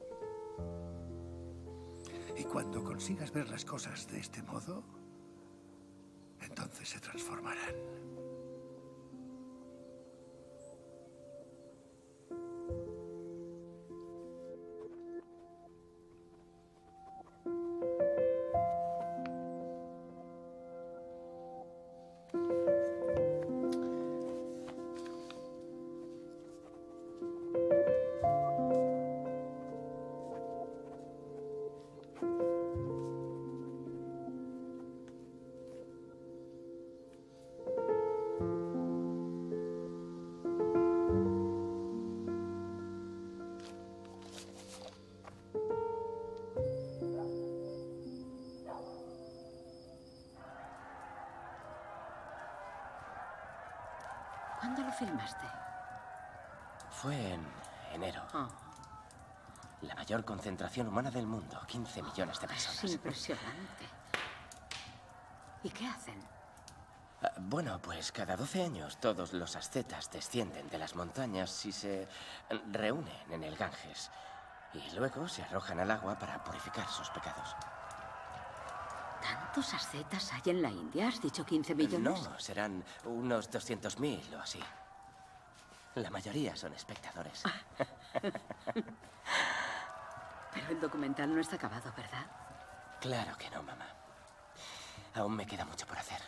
Y cuando consigas ver las cosas de este modo, entonces se transformarán. ¿Cuándo lo filmaste? Fue en enero. Oh, La mayor concentración humana del mundo, 15 millones de es personas. impresionante. ¿Y qué hacen? Bueno, pues cada 12 años todos los ascetas descienden de las montañas y se reúnen en el Ganges. Y luego se arrojan al agua para purificar sus pecados. ¿Tantos ascetas hay en la India? ¿Has dicho 15 millones? No, serán unos 200.000 o así. La mayoría son espectadores. Pero el documental no está acabado, ¿verdad? Claro que no, mamá. Aún me queda mucho por hacer.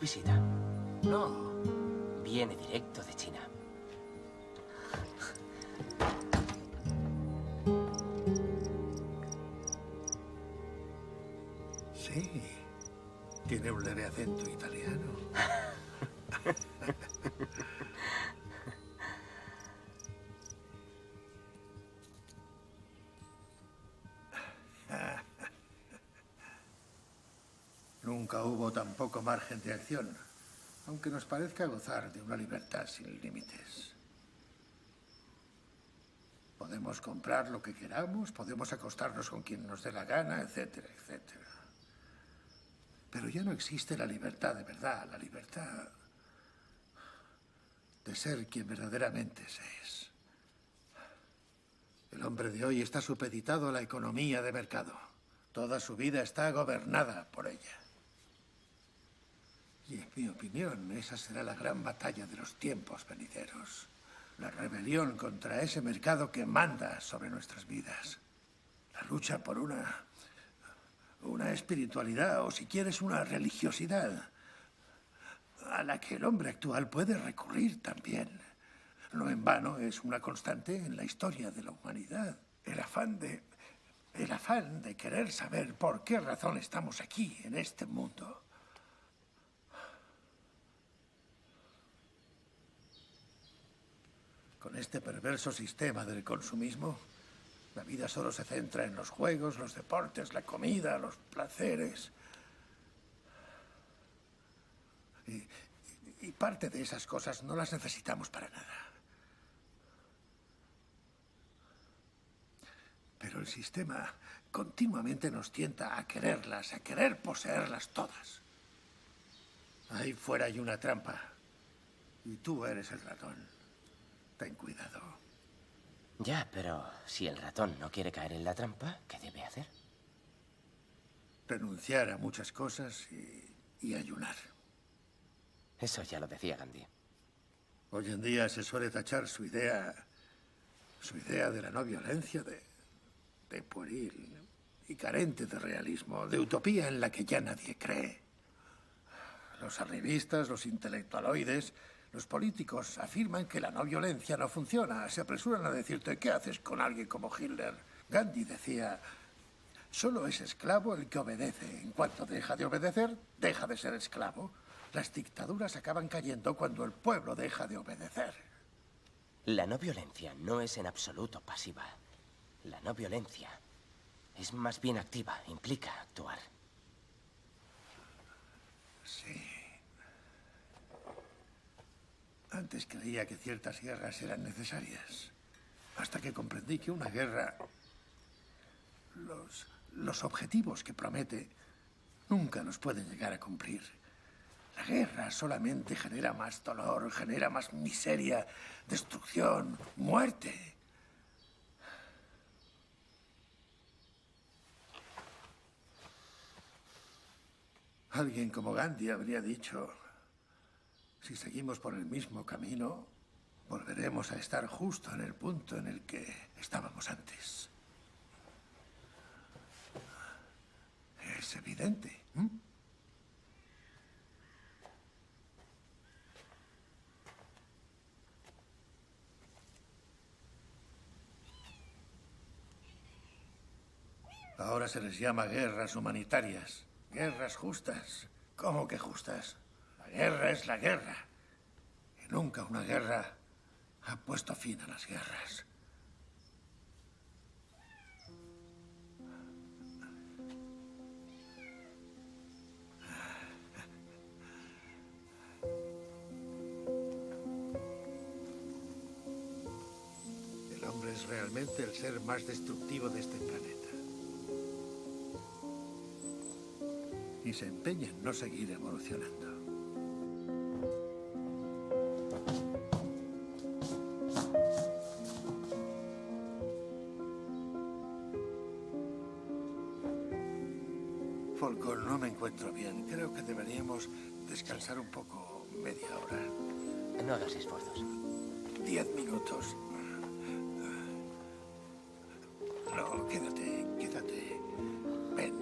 visita. No. Viene directo de China. Sí. Tiene un leve acento italiano. Nunca hubo tan poco margen de acción, aunque nos parezca gozar de una libertad sin límites. Podemos comprar lo que queramos, podemos acostarnos con quien nos dé la gana, etcétera, etcétera. Pero ya no existe la libertad de verdad, la libertad de ser quien verdaderamente se es. El hombre de hoy está supeditado a la economía de mercado. Toda su vida está gobernada por ella. Y en mi opinión, esa será la gran batalla de los tiempos venideros. La rebelión contra ese mercado que manda sobre nuestras vidas. La lucha por una espiritualidad, o si quieres, una religiosidad, a la que el hombre actual puede recurrir también. No en vano es una constante en la historia de la humanidad. El afán de querer saber por qué razón estamos aquí, en este mundo. Con este perverso sistema del consumismo, la vida solo se centra en los juegos, los deportes, la comida, los placeres. Y parte de esas cosas no las necesitamos para nada. Pero el sistema continuamente nos tienta a quererlas, a querer poseerlas todas. Ahí fuera hay una trampa. Y tú eres el ratón. Ten cuidado. Ya, pero si el ratón no quiere caer en la trampa, ¿qué debe hacer? Renunciar a muchas cosas y ayunar. Eso ya lo decía Gandhi. Hoy en día se suele tachar su idea de la no violencia de pueril y carente de realismo, de utopía en la que ya nadie cree. Los arribistas, los intelectualoides, los políticos afirman que la no violencia no funciona. Se apresuran a decirte, ¿qué haces con alguien como Hitler? Gandhi decía, solo es esclavo el que obedece. En cuanto deja de obedecer, deja de ser esclavo. Las dictaduras acaban cayendo cuando el pueblo deja de obedecer. La no violencia no es en absoluto pasiva. La no violencia es más bien activa, implica actuar. Sí. Antes creía que ciertas guerras eran necesarias, hasta que comprendí que una guerra, los objetivos que promete, nunca los puede llegar a cumplir. La guerra solamente genera más dolor, genera más miseria, destrucción, muerte. Alguien como Gandhi habría dicho, si seguimos por el mismo camino, volveremos a estar justo en el punto en el que estábamos antes. Es evidente. Ahora se les llama guerras humanitarias, guerras justas. ¿Cómo que justas? La guerra es la guerra. Y nunca una guerra ha puesto fin a las guerras. El hombre es realmente el ser más destructivo de este planeta. Y se empeña en no seguir evolucionando. Falcón, no me encuentro bien. Creo que deberíamos descansar un poco, media hora. No hagas esfuerzos. 10 minutos. No, quédate, quédate. Ven.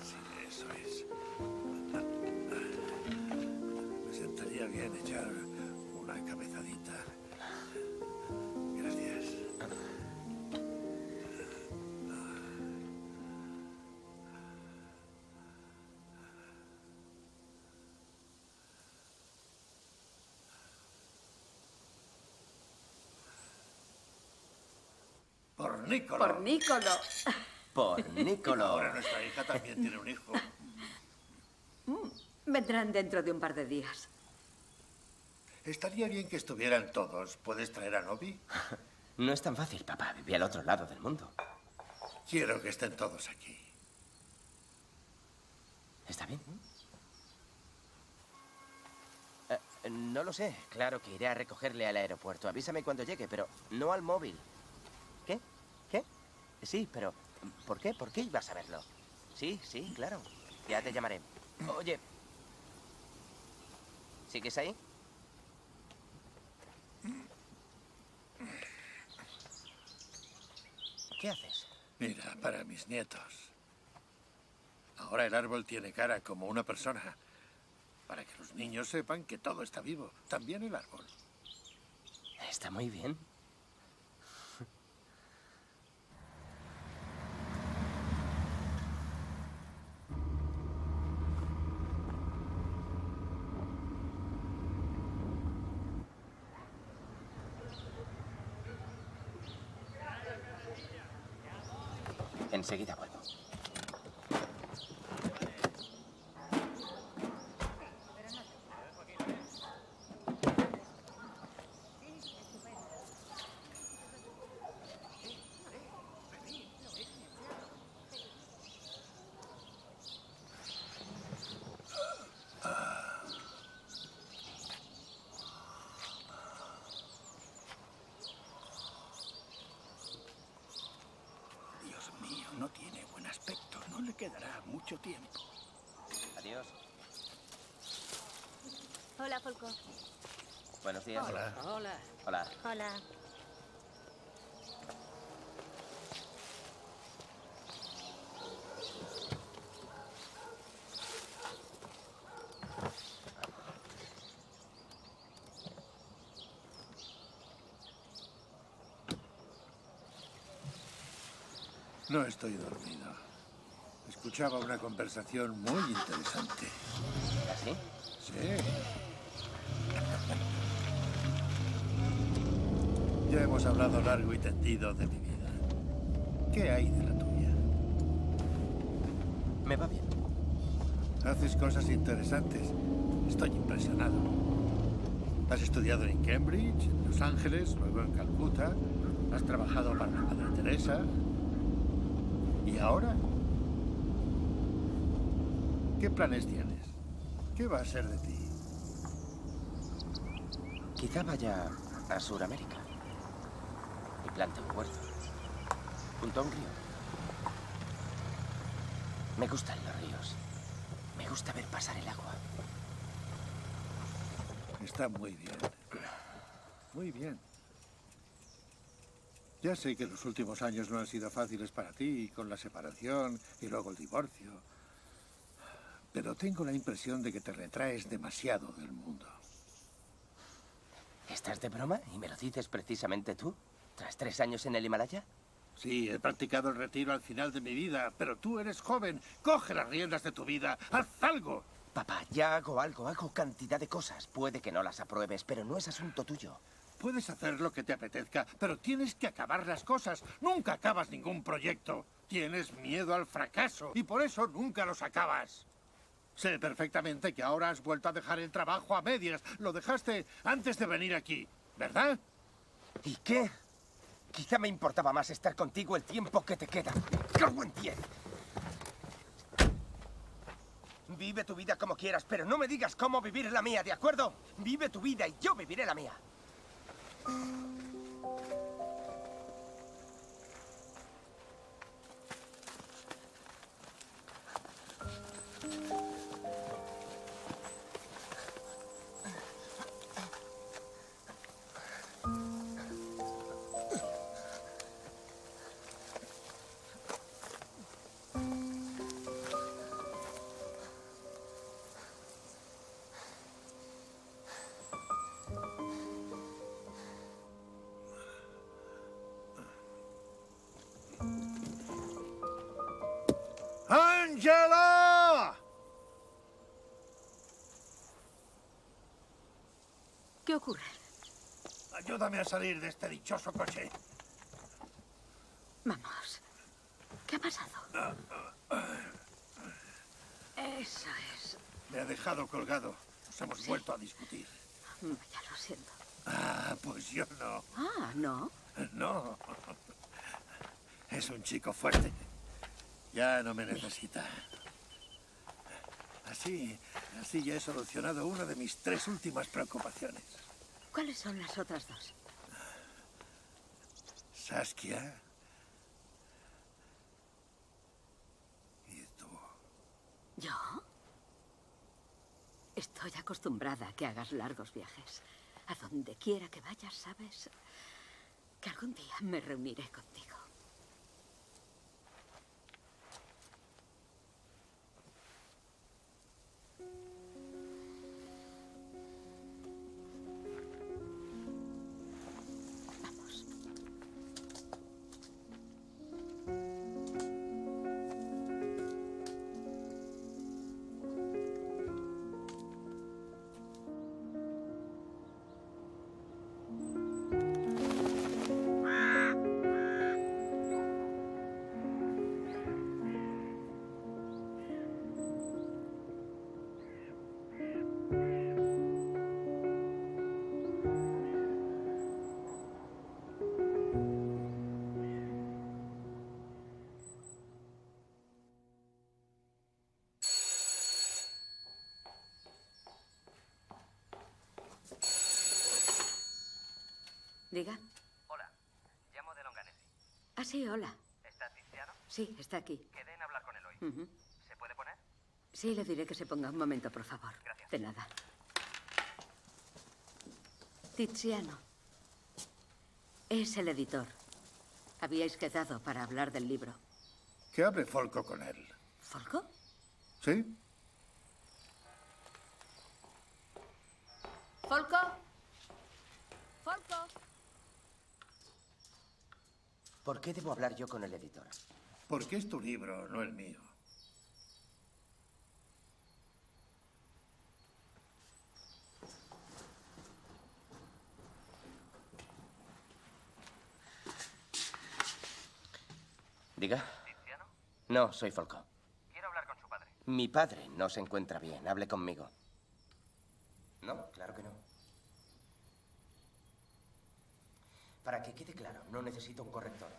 Sí, eso es. bien echar una cabezadita. Gracias. Por Nicolo. Por Nicolo. Por Nicolo. Ahora nuestra hija también tiene un hijo. Vendrán dentro de un par de días. Estaría bien que estuvieran todos. ¿Puedes traer a Nobi? No es tan fácil, papá. Viví al otro lado del mundo. Quiero que estén todos aquí. ¿Está bien? No lo sé. Claro que iré a recogerle al aeropuerto. Avísame cuando llegue, pero no al móvil. ¿Qué? ¿Qué? Sí, pero ¿por qué? ¿Por qué ibas a verlo? Sí, sí, claro. Ya te llamaré. Oye. ¿Sigues ahí? ¿Qué haces? Mira, para mis nietos. Ahora el árbol tiene cara como una persona. Para que los niños sepan que todo está vivo. También el árbol. Está muy bien. Enseguida vuelvo. Dios mío, no tiene buen aspecto. No le quedará mucho tiempo. Adiós. Hola, Folco. Buenos días. Hola. Hola. Hola. Hola. No estoy dormido. Escuchaba una conversación muy interesante. ¿Así? Sí. Ya hemos hablado largo y tendido de mi vida. ¿Qué hay de la tuya? Me va bien. Haces cosas interesantes. Estoy impresionado. Has estudiado en Cambridge, en Los Ángeles, luego en Calcuta. Has trabajado para la Madre Teresa. ¿Y ahora? ¿Qué planes tienes? ¿Qué va a ser de ti? Quizá vaya a Sudamérica y plante un huerto junto a un río. Me gustan los ríos. Me gusta ver pasar el agua. Está muy bien. Muy bien. Ya sé que los últimos años no han sido fáciles para ti, con la separación y luego el divorcio. Pero tengo la impresión de que te retraes demasiado del mundo. ¿Estás de broma? ¿Y me lo dices precisamente tú? ¿Tras 3 años en el Himalaya? Sí, he practicado el retiro al final de mi vida, pero tú eres joven. Coge las riendas de tu vida. ¡Haz algo! Papá, ya hago algo, hago cantidad de cosas. Puede que no las apruebes, pero no es asunto tuyo. Puedes hacer lo que te apetezca, pero tienes que acabar las cosas. Nunca acabas ningún proyecto. Tienes miedo al fracaso y por eso nunca los acabas. Sé perfectamente que ahora has vuelto a dejar el trabajo a medias. Lo dejaste antes de venir aquí, ¿verdad? ¿Y qué? Quizá me importaba más estar contigo el tiempo que te queda. ¡Cago en 10! Vive tu vida como quieras, pero no me digas cómo vivir la mía, ¿de acuerdo? Vive tu vida y yo viviré la mía. ¡Angela! ¿Qué ocurre? Ayúdame a salir de este dichoso coche. Vamos. ¿Qué ha pasado? Eso es. Me ha dejado colgado. Nos hemos vuelto a discutir. Vaya, lo siento. Ah, pues yo no. Ah, ¿no? No. Es un chico fuerte. Ya no me necesita. Así ya he solucionado una de mis 3 últimas preocupaciones. ¿Cuáles son las otras 2? Saskia. Y tú. ¿Yo? Estoy acostumbrada a que hagas largos viajes. A donde quiera que vayas, sabes que algún día me reuniré contigo. Vamos. Diga. Hola, llamo de Longanesi. Ah, sí, hola. ¿Está Tiziano? Sí, está aquí. Quedé en hablar con él hoy. Ujú. ¿Se puede poner? Sí, le diré que se ponga un momento, por favor. Gracias. De nada. Tiziano. Es el editor. Habíais quedado para hablar del libro. Que hable Folco con él. ¿Folco? ¿Sí? ¿Folco? ¿Folco? ¿Por qué debo hablar yo con el editor? Porque es tu libro, no el mío. Diga. ¿Tiziano? No, soy Folco. Quiero hablar con su padre. Mi padre no se encuentra bien. Hable conmigo. No, claro que no. Para que quede claro, no necesito un corrector.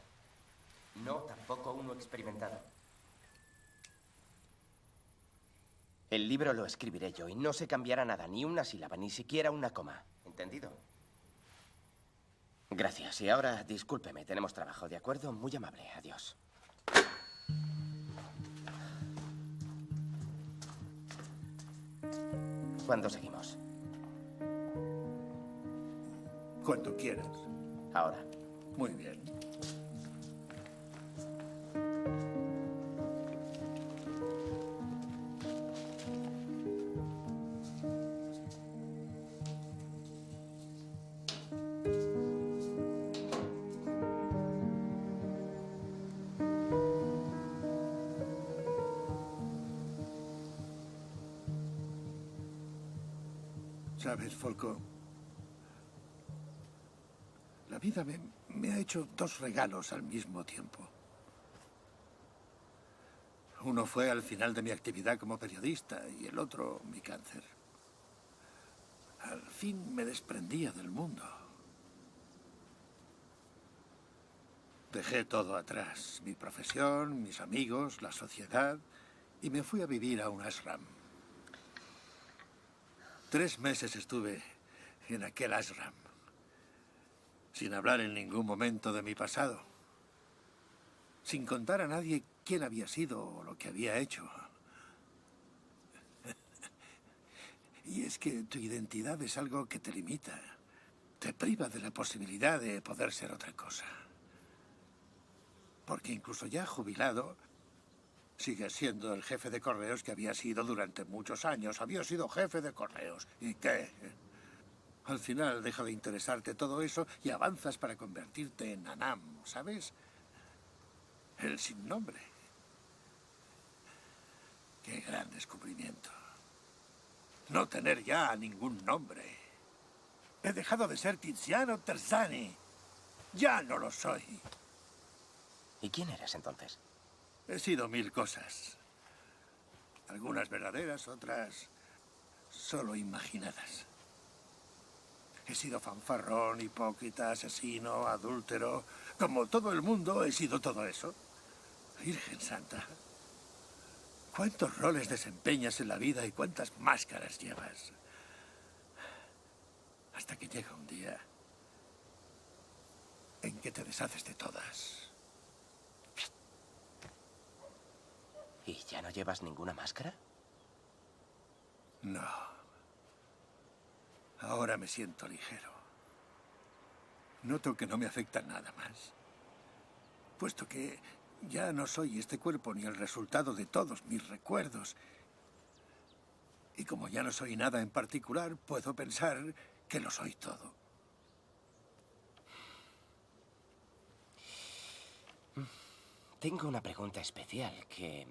No, tampoco uno experimentado. El libro lo escribiré yo y no se cambiará nada, ni una sílaba, ni siquiera una coma. ¿Entendido? Gracias. Y ahora, discúlpeme, tenemos trabajo, ¿de acuerdo? Muy amable. Adiós. ¿Cuándo seguimos? Cuando quieras. Ahora. Muy bien. Sabes, Folco, la vida me ha hecho 2 regalos al mismo tiempo. Uno fue al final de mi actividad como periodista y el otro mi cáncer. Al fin me desprendía del mundo. Dejé todo atrás, mi profesión, mis amigos, la sociedad, y me fui a vivir a un ashram. 3 meses estuve en aquel ashram, sin hablar en ningún momento de mi pasado, sin contar a nadie quién había sido o lo que había hecho. Y es que tu identidad es algo que te limita, te priva de la posibilidad de poder ser otra cosa. Porque incluso ya jubilado, sigues siendo el jefe de correos que había sido durante muchos años. Había sido jefe de correos. ¿Y qué? Al final deja de interesarte todo eso y avanzas para convertirte en Anam, ¿sabes? El sin nombre. Qué gran descubrimiento. No tener ya ningún nombre. He dejado de ser Tiziano Terzani. Ya no lo soy. ¿Y quién eres entonces? He sido mil cosas. Algunas verdaderas, otras solo imaginadas. He sido fanfarrón, hipócrita, asesino, adúltero. Como todo el mundo, he sido todo eso. Virgen Santa. ¿Cuántos roles desempeñas en la vida y cuántas máscaras llevas? Hasta que llega un día en que te deshaces de todas. ¿Y ya no llevas ninguna máscara? No. Ahora me siento ligero. Noto que no me afecta nada más. Puesto que ya no soy este cuerpo ni el resultado de todos mis recuerdos. Y como ya no soy nada en particular, puedo pensar que lo soy todo. Tengo una pregunta especial que...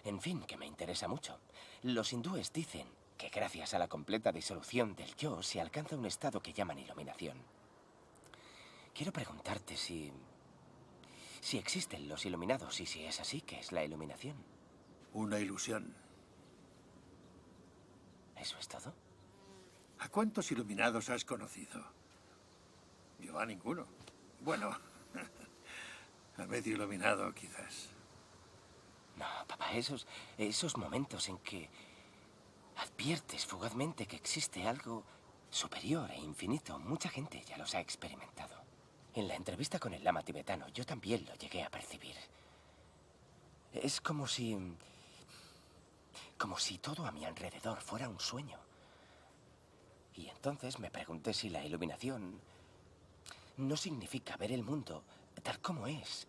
En fin, que me interesa mucho. Los hindúes dicen que gracias a la completa disolución del yo se alcanza un estado que llaman iluminación. Quiero preguntarte si existen los iluminados y si es así, ¿qué es la iluminación? Una ilusión. ¿Eso es todo? ¿A cuántos iluminados has conocido? Yo a ninguno. Bueno, a medio iluminado quizás. No, papá, esos momentos en que adviertes fugazmente que existe algo superior e infinito, mucha gente ya los ha experimentado. En la entrevista con el lama tibetano, yo también lo llegué a percibir. Es como si todo a mi alrededor fuera un sueño. Y entonces me pregunté si la iluminación no significa ver el mundo tal como es.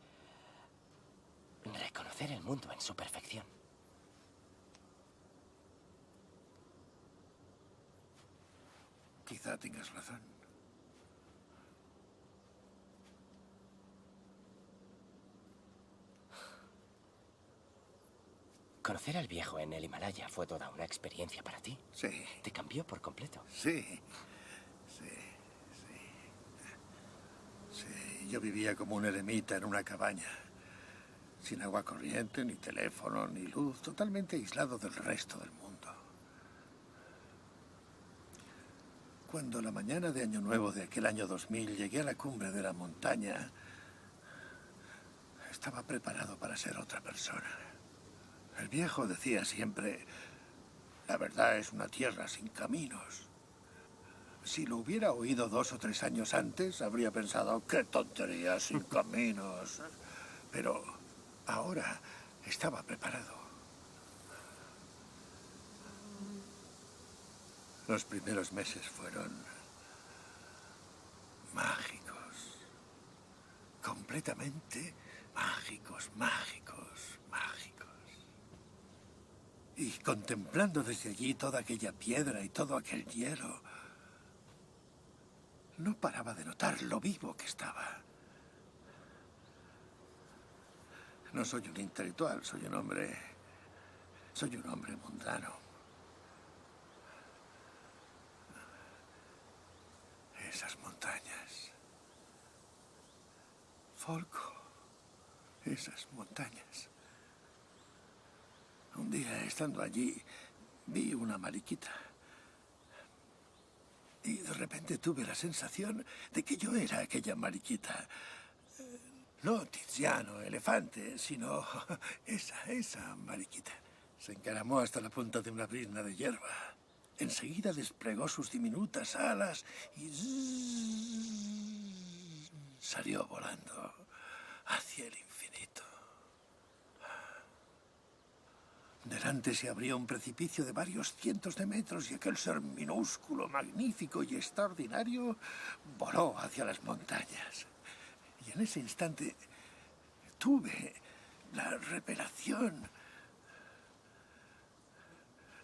Reconocer el mundo en su perfección. Quizá tengas razón. Conocer al viejo en el Himalaya fue toda una experiencia para ti. Sí, Te cambió por completo. sí. Yo vivía como un eremita en una cabaña. Sin agua corriente, ni teléfono, ni luz. Totalmente aislado del resto del mundo. Cuando la mañana de Año Nuevo de aquel año 2000 llegué a la cumbre de la montaña, estaba preparado para ser otra persona. El viejo decía siempre, la verdad es una tierra sin caminos. Si lo hubiera oído 2 o 3 años antes, habría pensado, qué tontería, sin caminos. Pero ahora estaba preparado. Los primeros meses fueron mágicos. Completamente mágicos, mágicos, mágicos. Y contemplando desde allí toda aquella piedra y todo aquel hielo, no paraba de notar lo vivo que estaba. No soy un intelectual, soy un hombre mundano. Esas montañas. Folco. Esas montañas. Un día, estando allí, vi una mariquita. Y de repente tuve la sensación de que yo era aquella mariquita. No Tiziano, elefante, sino esa mariquita. Se encaramó hasta la punta de una brizna de hierba. Enseguida desplegó sus diminutas alas y salió volando hacia el infinito. Delante se abría un precipicio de varios cientos de metros y aquel ser minúsculo, magnífico y extraordinario voló hacia las montañas. Y en ese instante tuve la revelación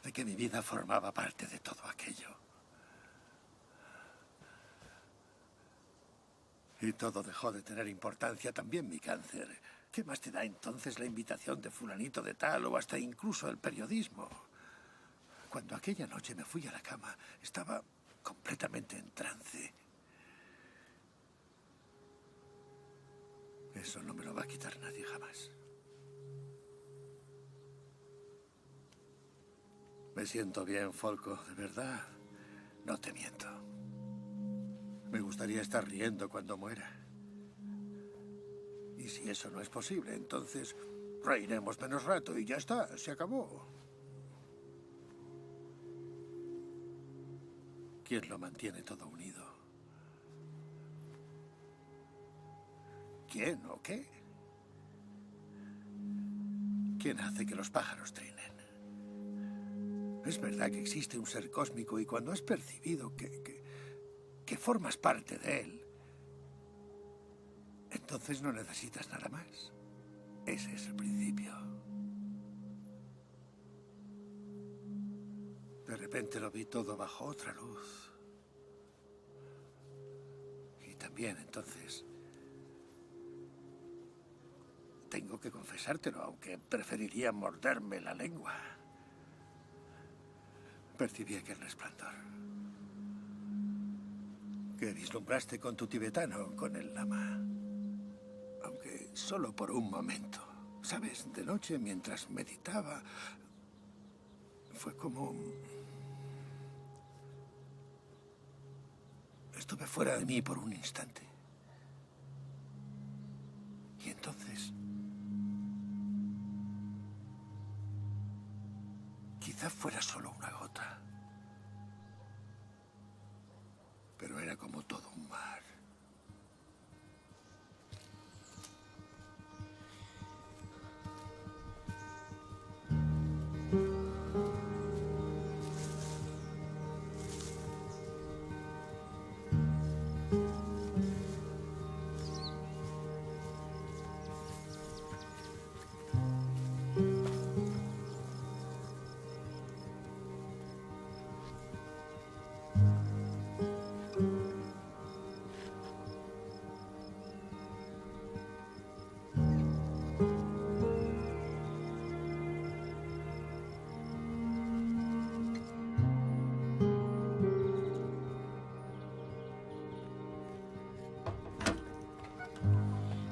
de que mi vida formaba parte de todo aquello. Y todo dejó de tener importancia, también mi cáncer. ¿Qué más te da entonces la invitación de fulanito de tal o hasta incluso el periodismo? Cuando aquella noche me fui a la cama, estaba completamente en trance. Eso no me lo va a quitar nadie jamás. Me siento bien, Folco, de verdad. No te miento. Me gustaría estar riendo cuando muera. Y si eso no es posible, entonces reiremos menos rato y ya está, se acabó. ¿Quién lo mantiene todo unido? ¿Quién o qué? ¿Quién hace que los pájaros trinen? Es verdad que existe un ser cósmico y cuando has percibido que formas parte de él, entonces no necesitas nada más. Ese es el principio. De repente lo vi todo bajo otra luz. Y también entonces... Tengo que confesártelo, aunque preferiría morderme la lengua. Percibí aquel resplandor. Que vislumbraste con tu tibetano, con el lama. Aunque solo por un momento. ¿Sabes? De noche, mientras meditaba, fue como... Estuve fuera de mí por un instante. Y entonces... Quizá fuera solo una gota. Pero era como todo un mar.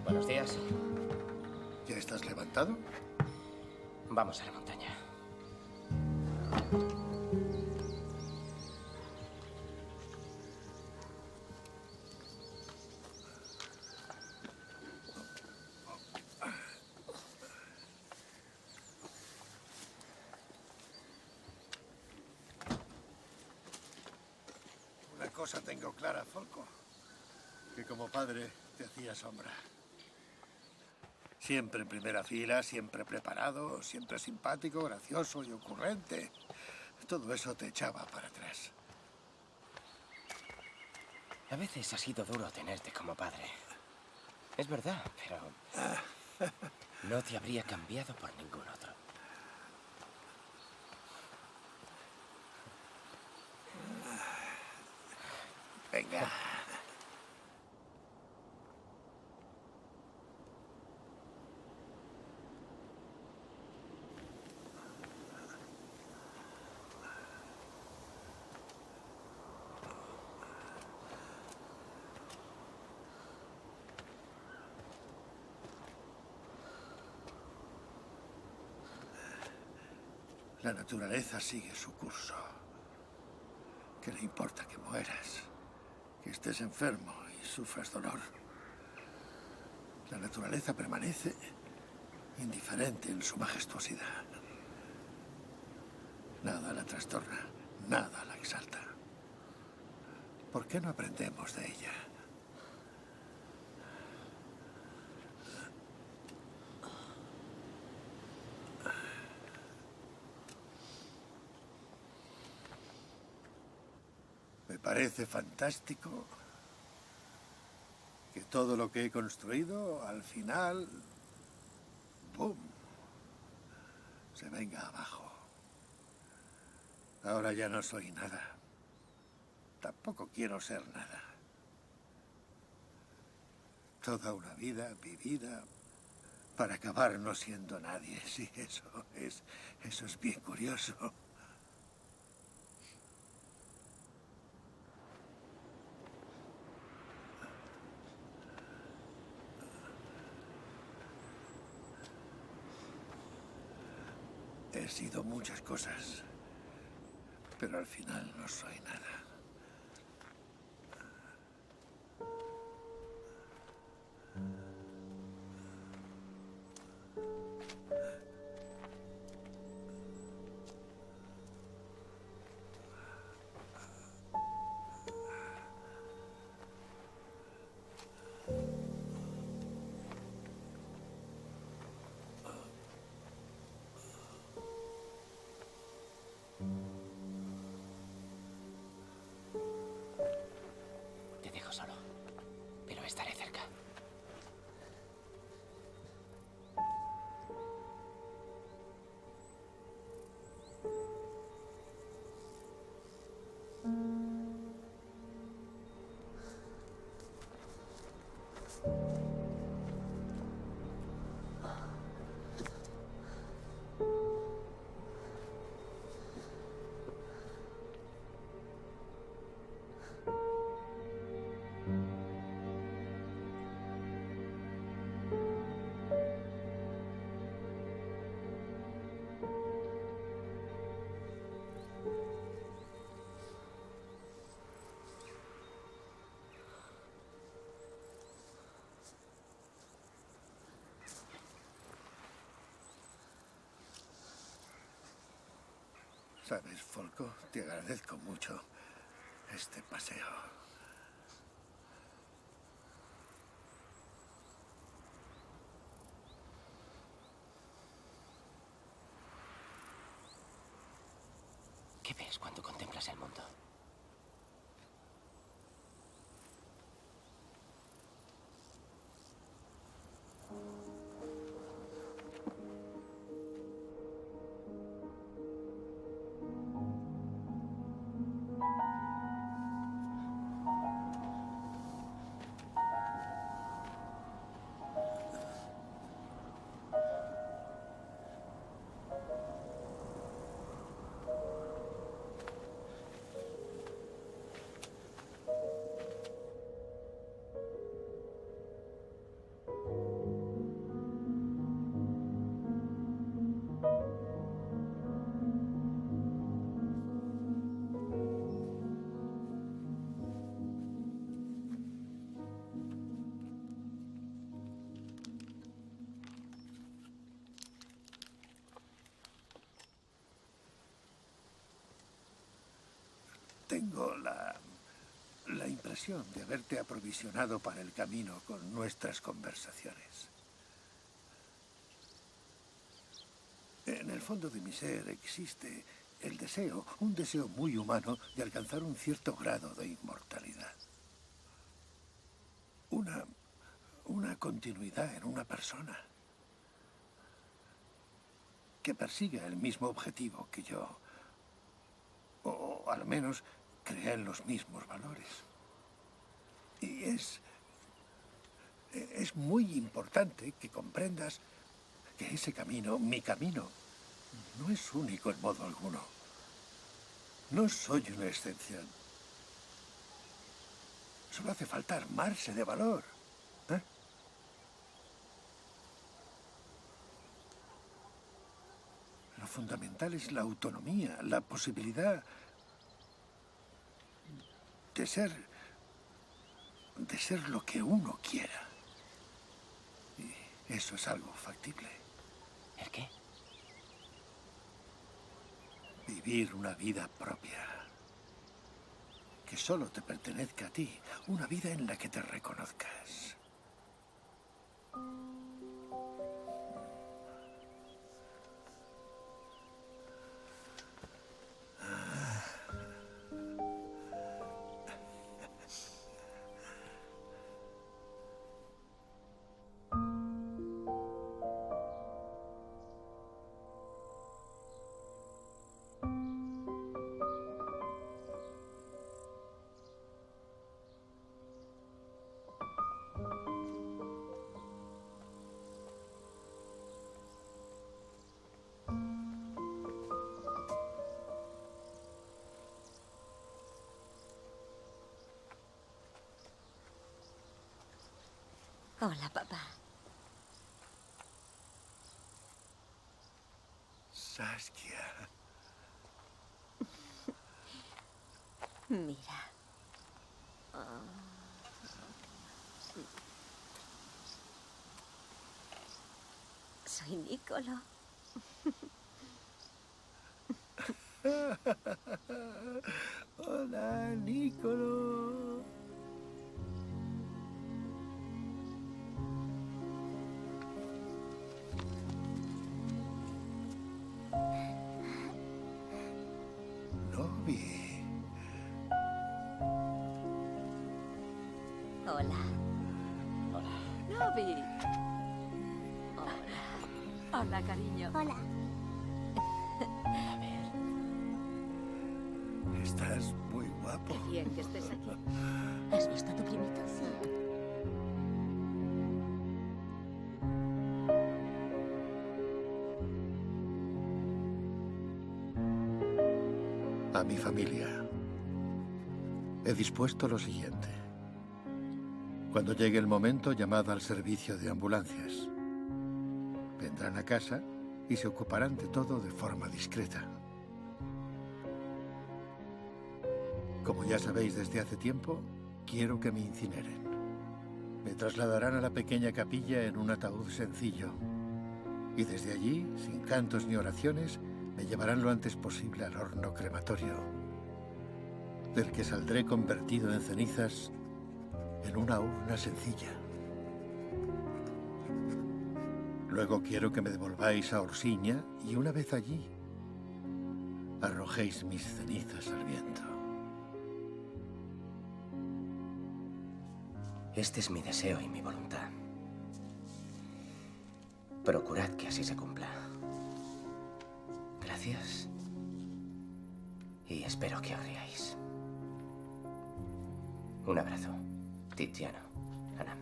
Buenos días. ¿Ya estás levantado? Vamos a la montaña. Una cosa tengo clara, Folco. Que como padre te hacía sombra. Siempre en primera fila, siempre preparado, siempre simpático, gracioso y ocurrente. Todo eso te echaba para atrás. A veces ha sido duro tenerte como padre. Es verdad, pero... no te habría cambiado por ningún otro. Venga. La naturaleza sigue su curso. ¿Qué le importa que mueras? Que estés enfermo y sufras dolor. La naturaleza permanece indiferente en su majestuosidad. Nada la trastorna, nada la exalta. ¿Por qué no aprendemos de ella? Me parece fantástico que todo lo que he construido, al final, ¡boom!, se venga abajo. Ahora ya no soy nada. Tampoco quiero ser nada. Toda una vida vivida para acabar no siendo nadie. Sí, eso es bien curioso. He sido muchas cosas, pero al final no soy nada. Te dejo solo, pero estaré cerca. ¿Sabes, Folco? Te agradezco mucho este paseo. ¿Qué ves cuando contemplas el mundo? Tengo la impresión de haberte aprovisionado para el camino con nuestras conversaciones. En el fondo de mi ser existe el deseo, un deseo muy humano, de alcanzar un cierto grado de inmortalidad. Una continuidad en una persona que persiga el mismo objetivo que yo, o al menos crea en los mismos valores. Y es muy importante que comprendas que ese camino, mi camino, no es único en modo alguno. No soy una excepción. Solo hace falta armarse de valor. ¿Eh? Lo fundamental es la autonomía, la posibilidad de ser lo que uno quiera. Y eso es algo factible. ¿El qué? Vivir una vida propia. Que solo te pertenezca a ti. Una vida en la que te reconozcas. Hola, papá. Saskia. Mira. Soy Nicolo. Hola, Nicolo. Novi. Hola. Novi. Hola. Hola, cariño. Hola. Estás muy guapo. Qué bien que estés aquí. ¿Has visto a tu primito? Sí. A mi familia. He dispuesto lo siguiente. Cuando llegue el momento, llamad al servicio de ambulancias. Vendrán a casa y se ocuparán de todo de forma discreta. Como ya sabéis desde hace tiempo, quiero que me incineren. Me trasladarán a la pequeña capilla en un ataúd sencillo. Y desde allí, sin cantos ni oraciones, me llevarán lo antes posible al horno crematorio, del que saldré convertido en cenizas en una urna sencilla. Luego quiero que me devolváis a Orsiña y una vez allí, arrojéis mis cenizas al viento. Este es mi deseo y mi voluntad. Procurad que así se cumpla. Gracias. Y espero que os riáis. Un abrazo. Tiziano. Ana.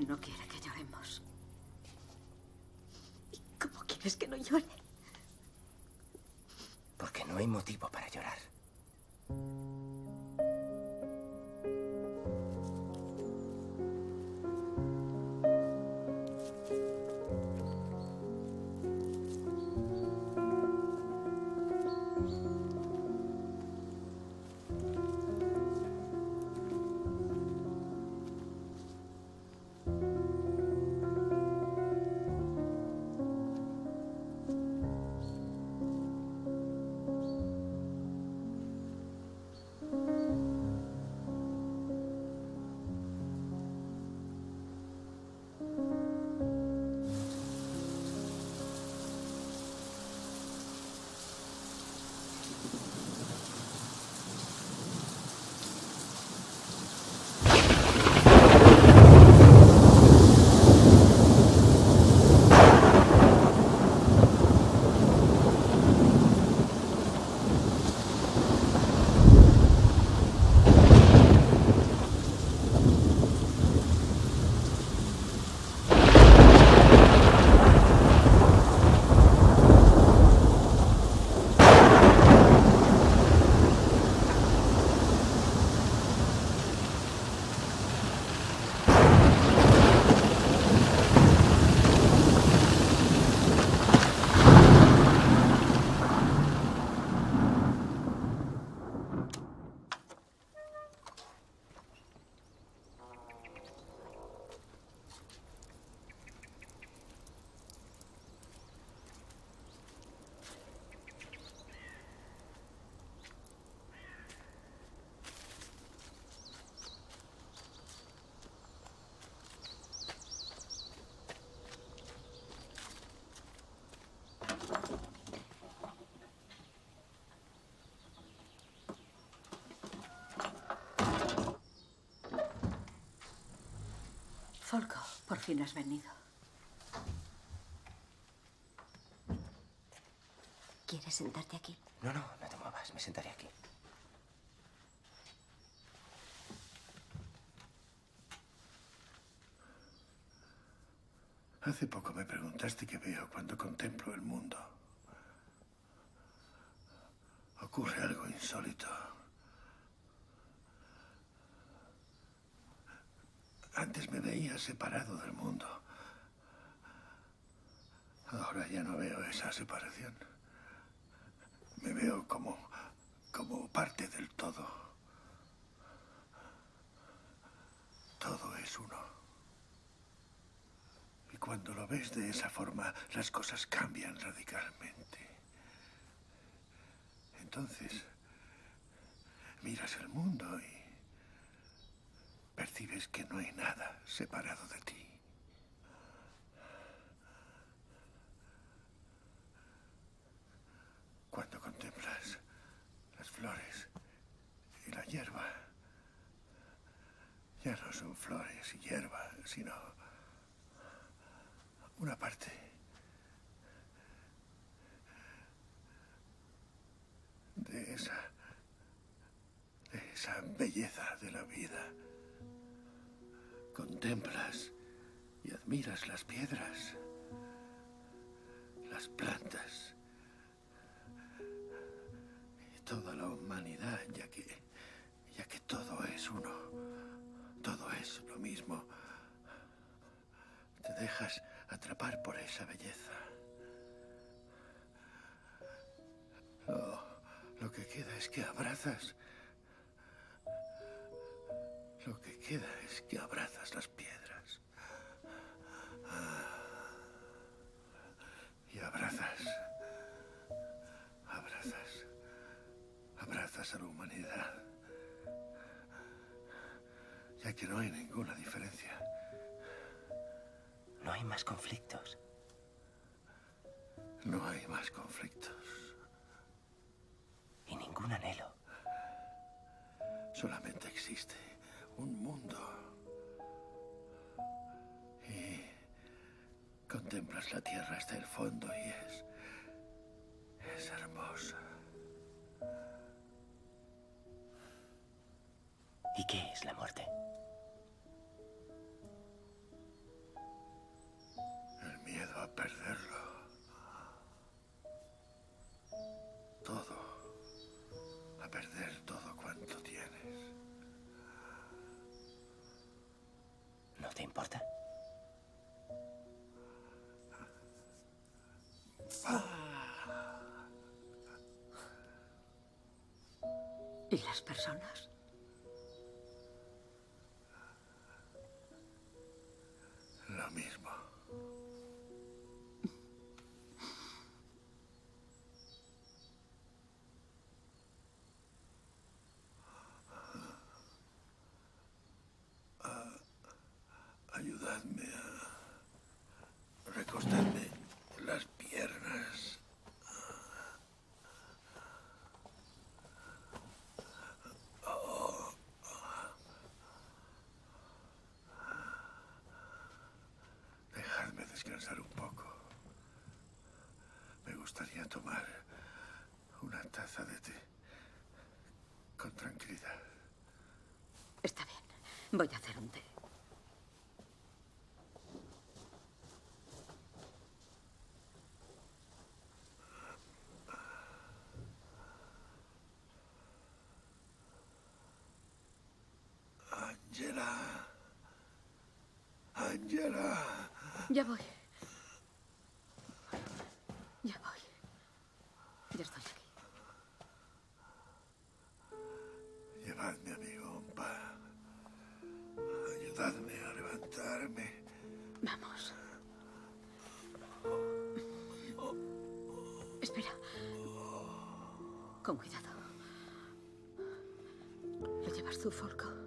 No quiere que lloremos. ¿Cómo quieres que no llore? Porque no hay motivo para llorar. Folco, por fin has venido. ¿Quieres sentarte aquí? No, no, no te muevas. Me sentaré aquí. Hace poco me preguntaste qué veo cuando contemplo el mundo. Ocurre algo insólito. Antes me veía separado del mundo. Ahora ya no veo esa separación. Me veo como parte del todo. Todo es uno. Y cuando lo ves de esa forma, las cosas cambian radicalmente. Entonces, miras el mundo y percibes que no hay nada separado de ti. Cuando contemplas las flores y la hierba, ya no son flores y hierba, sino una parte de esa belleza de la vida. Contemplas y admiras las piedras, las plantas y toda la humanidad, ya que todo es uno, todo es lo mismo. Te dejas atrapar por esa belleza. Lo que queda es que abrazas. Lo que queda es que abrazas las piedras. Y abrazas a la humanidad. Ya que no hay ninguna diferencia. No hay más conflictos. No hay más conflictos. Y ningún anhelo. Solamente existe un mundo. Y contemplas la tierra hasta el fondo y es hermosa. ¿Y qué es la muerte? El miedo a perderlo. Todo. A perder todo cuanto tienes. ¿No te importa? ¿Y las personas? Lo mismo. Ayudadme a recostarme las piernas. Dejadme descansar un poco. Me gustaría tomar una taza de té con tranquilidad. Está bien. Voy a hacer un té. Angela. Angela. Ya voy. Ya voy. Ya estoy aquí. Llevadme a mi gompa. Ayudadme a levantarme. Vamos. Espera. Con cuidado. ¿Lo llevas tú, Folco?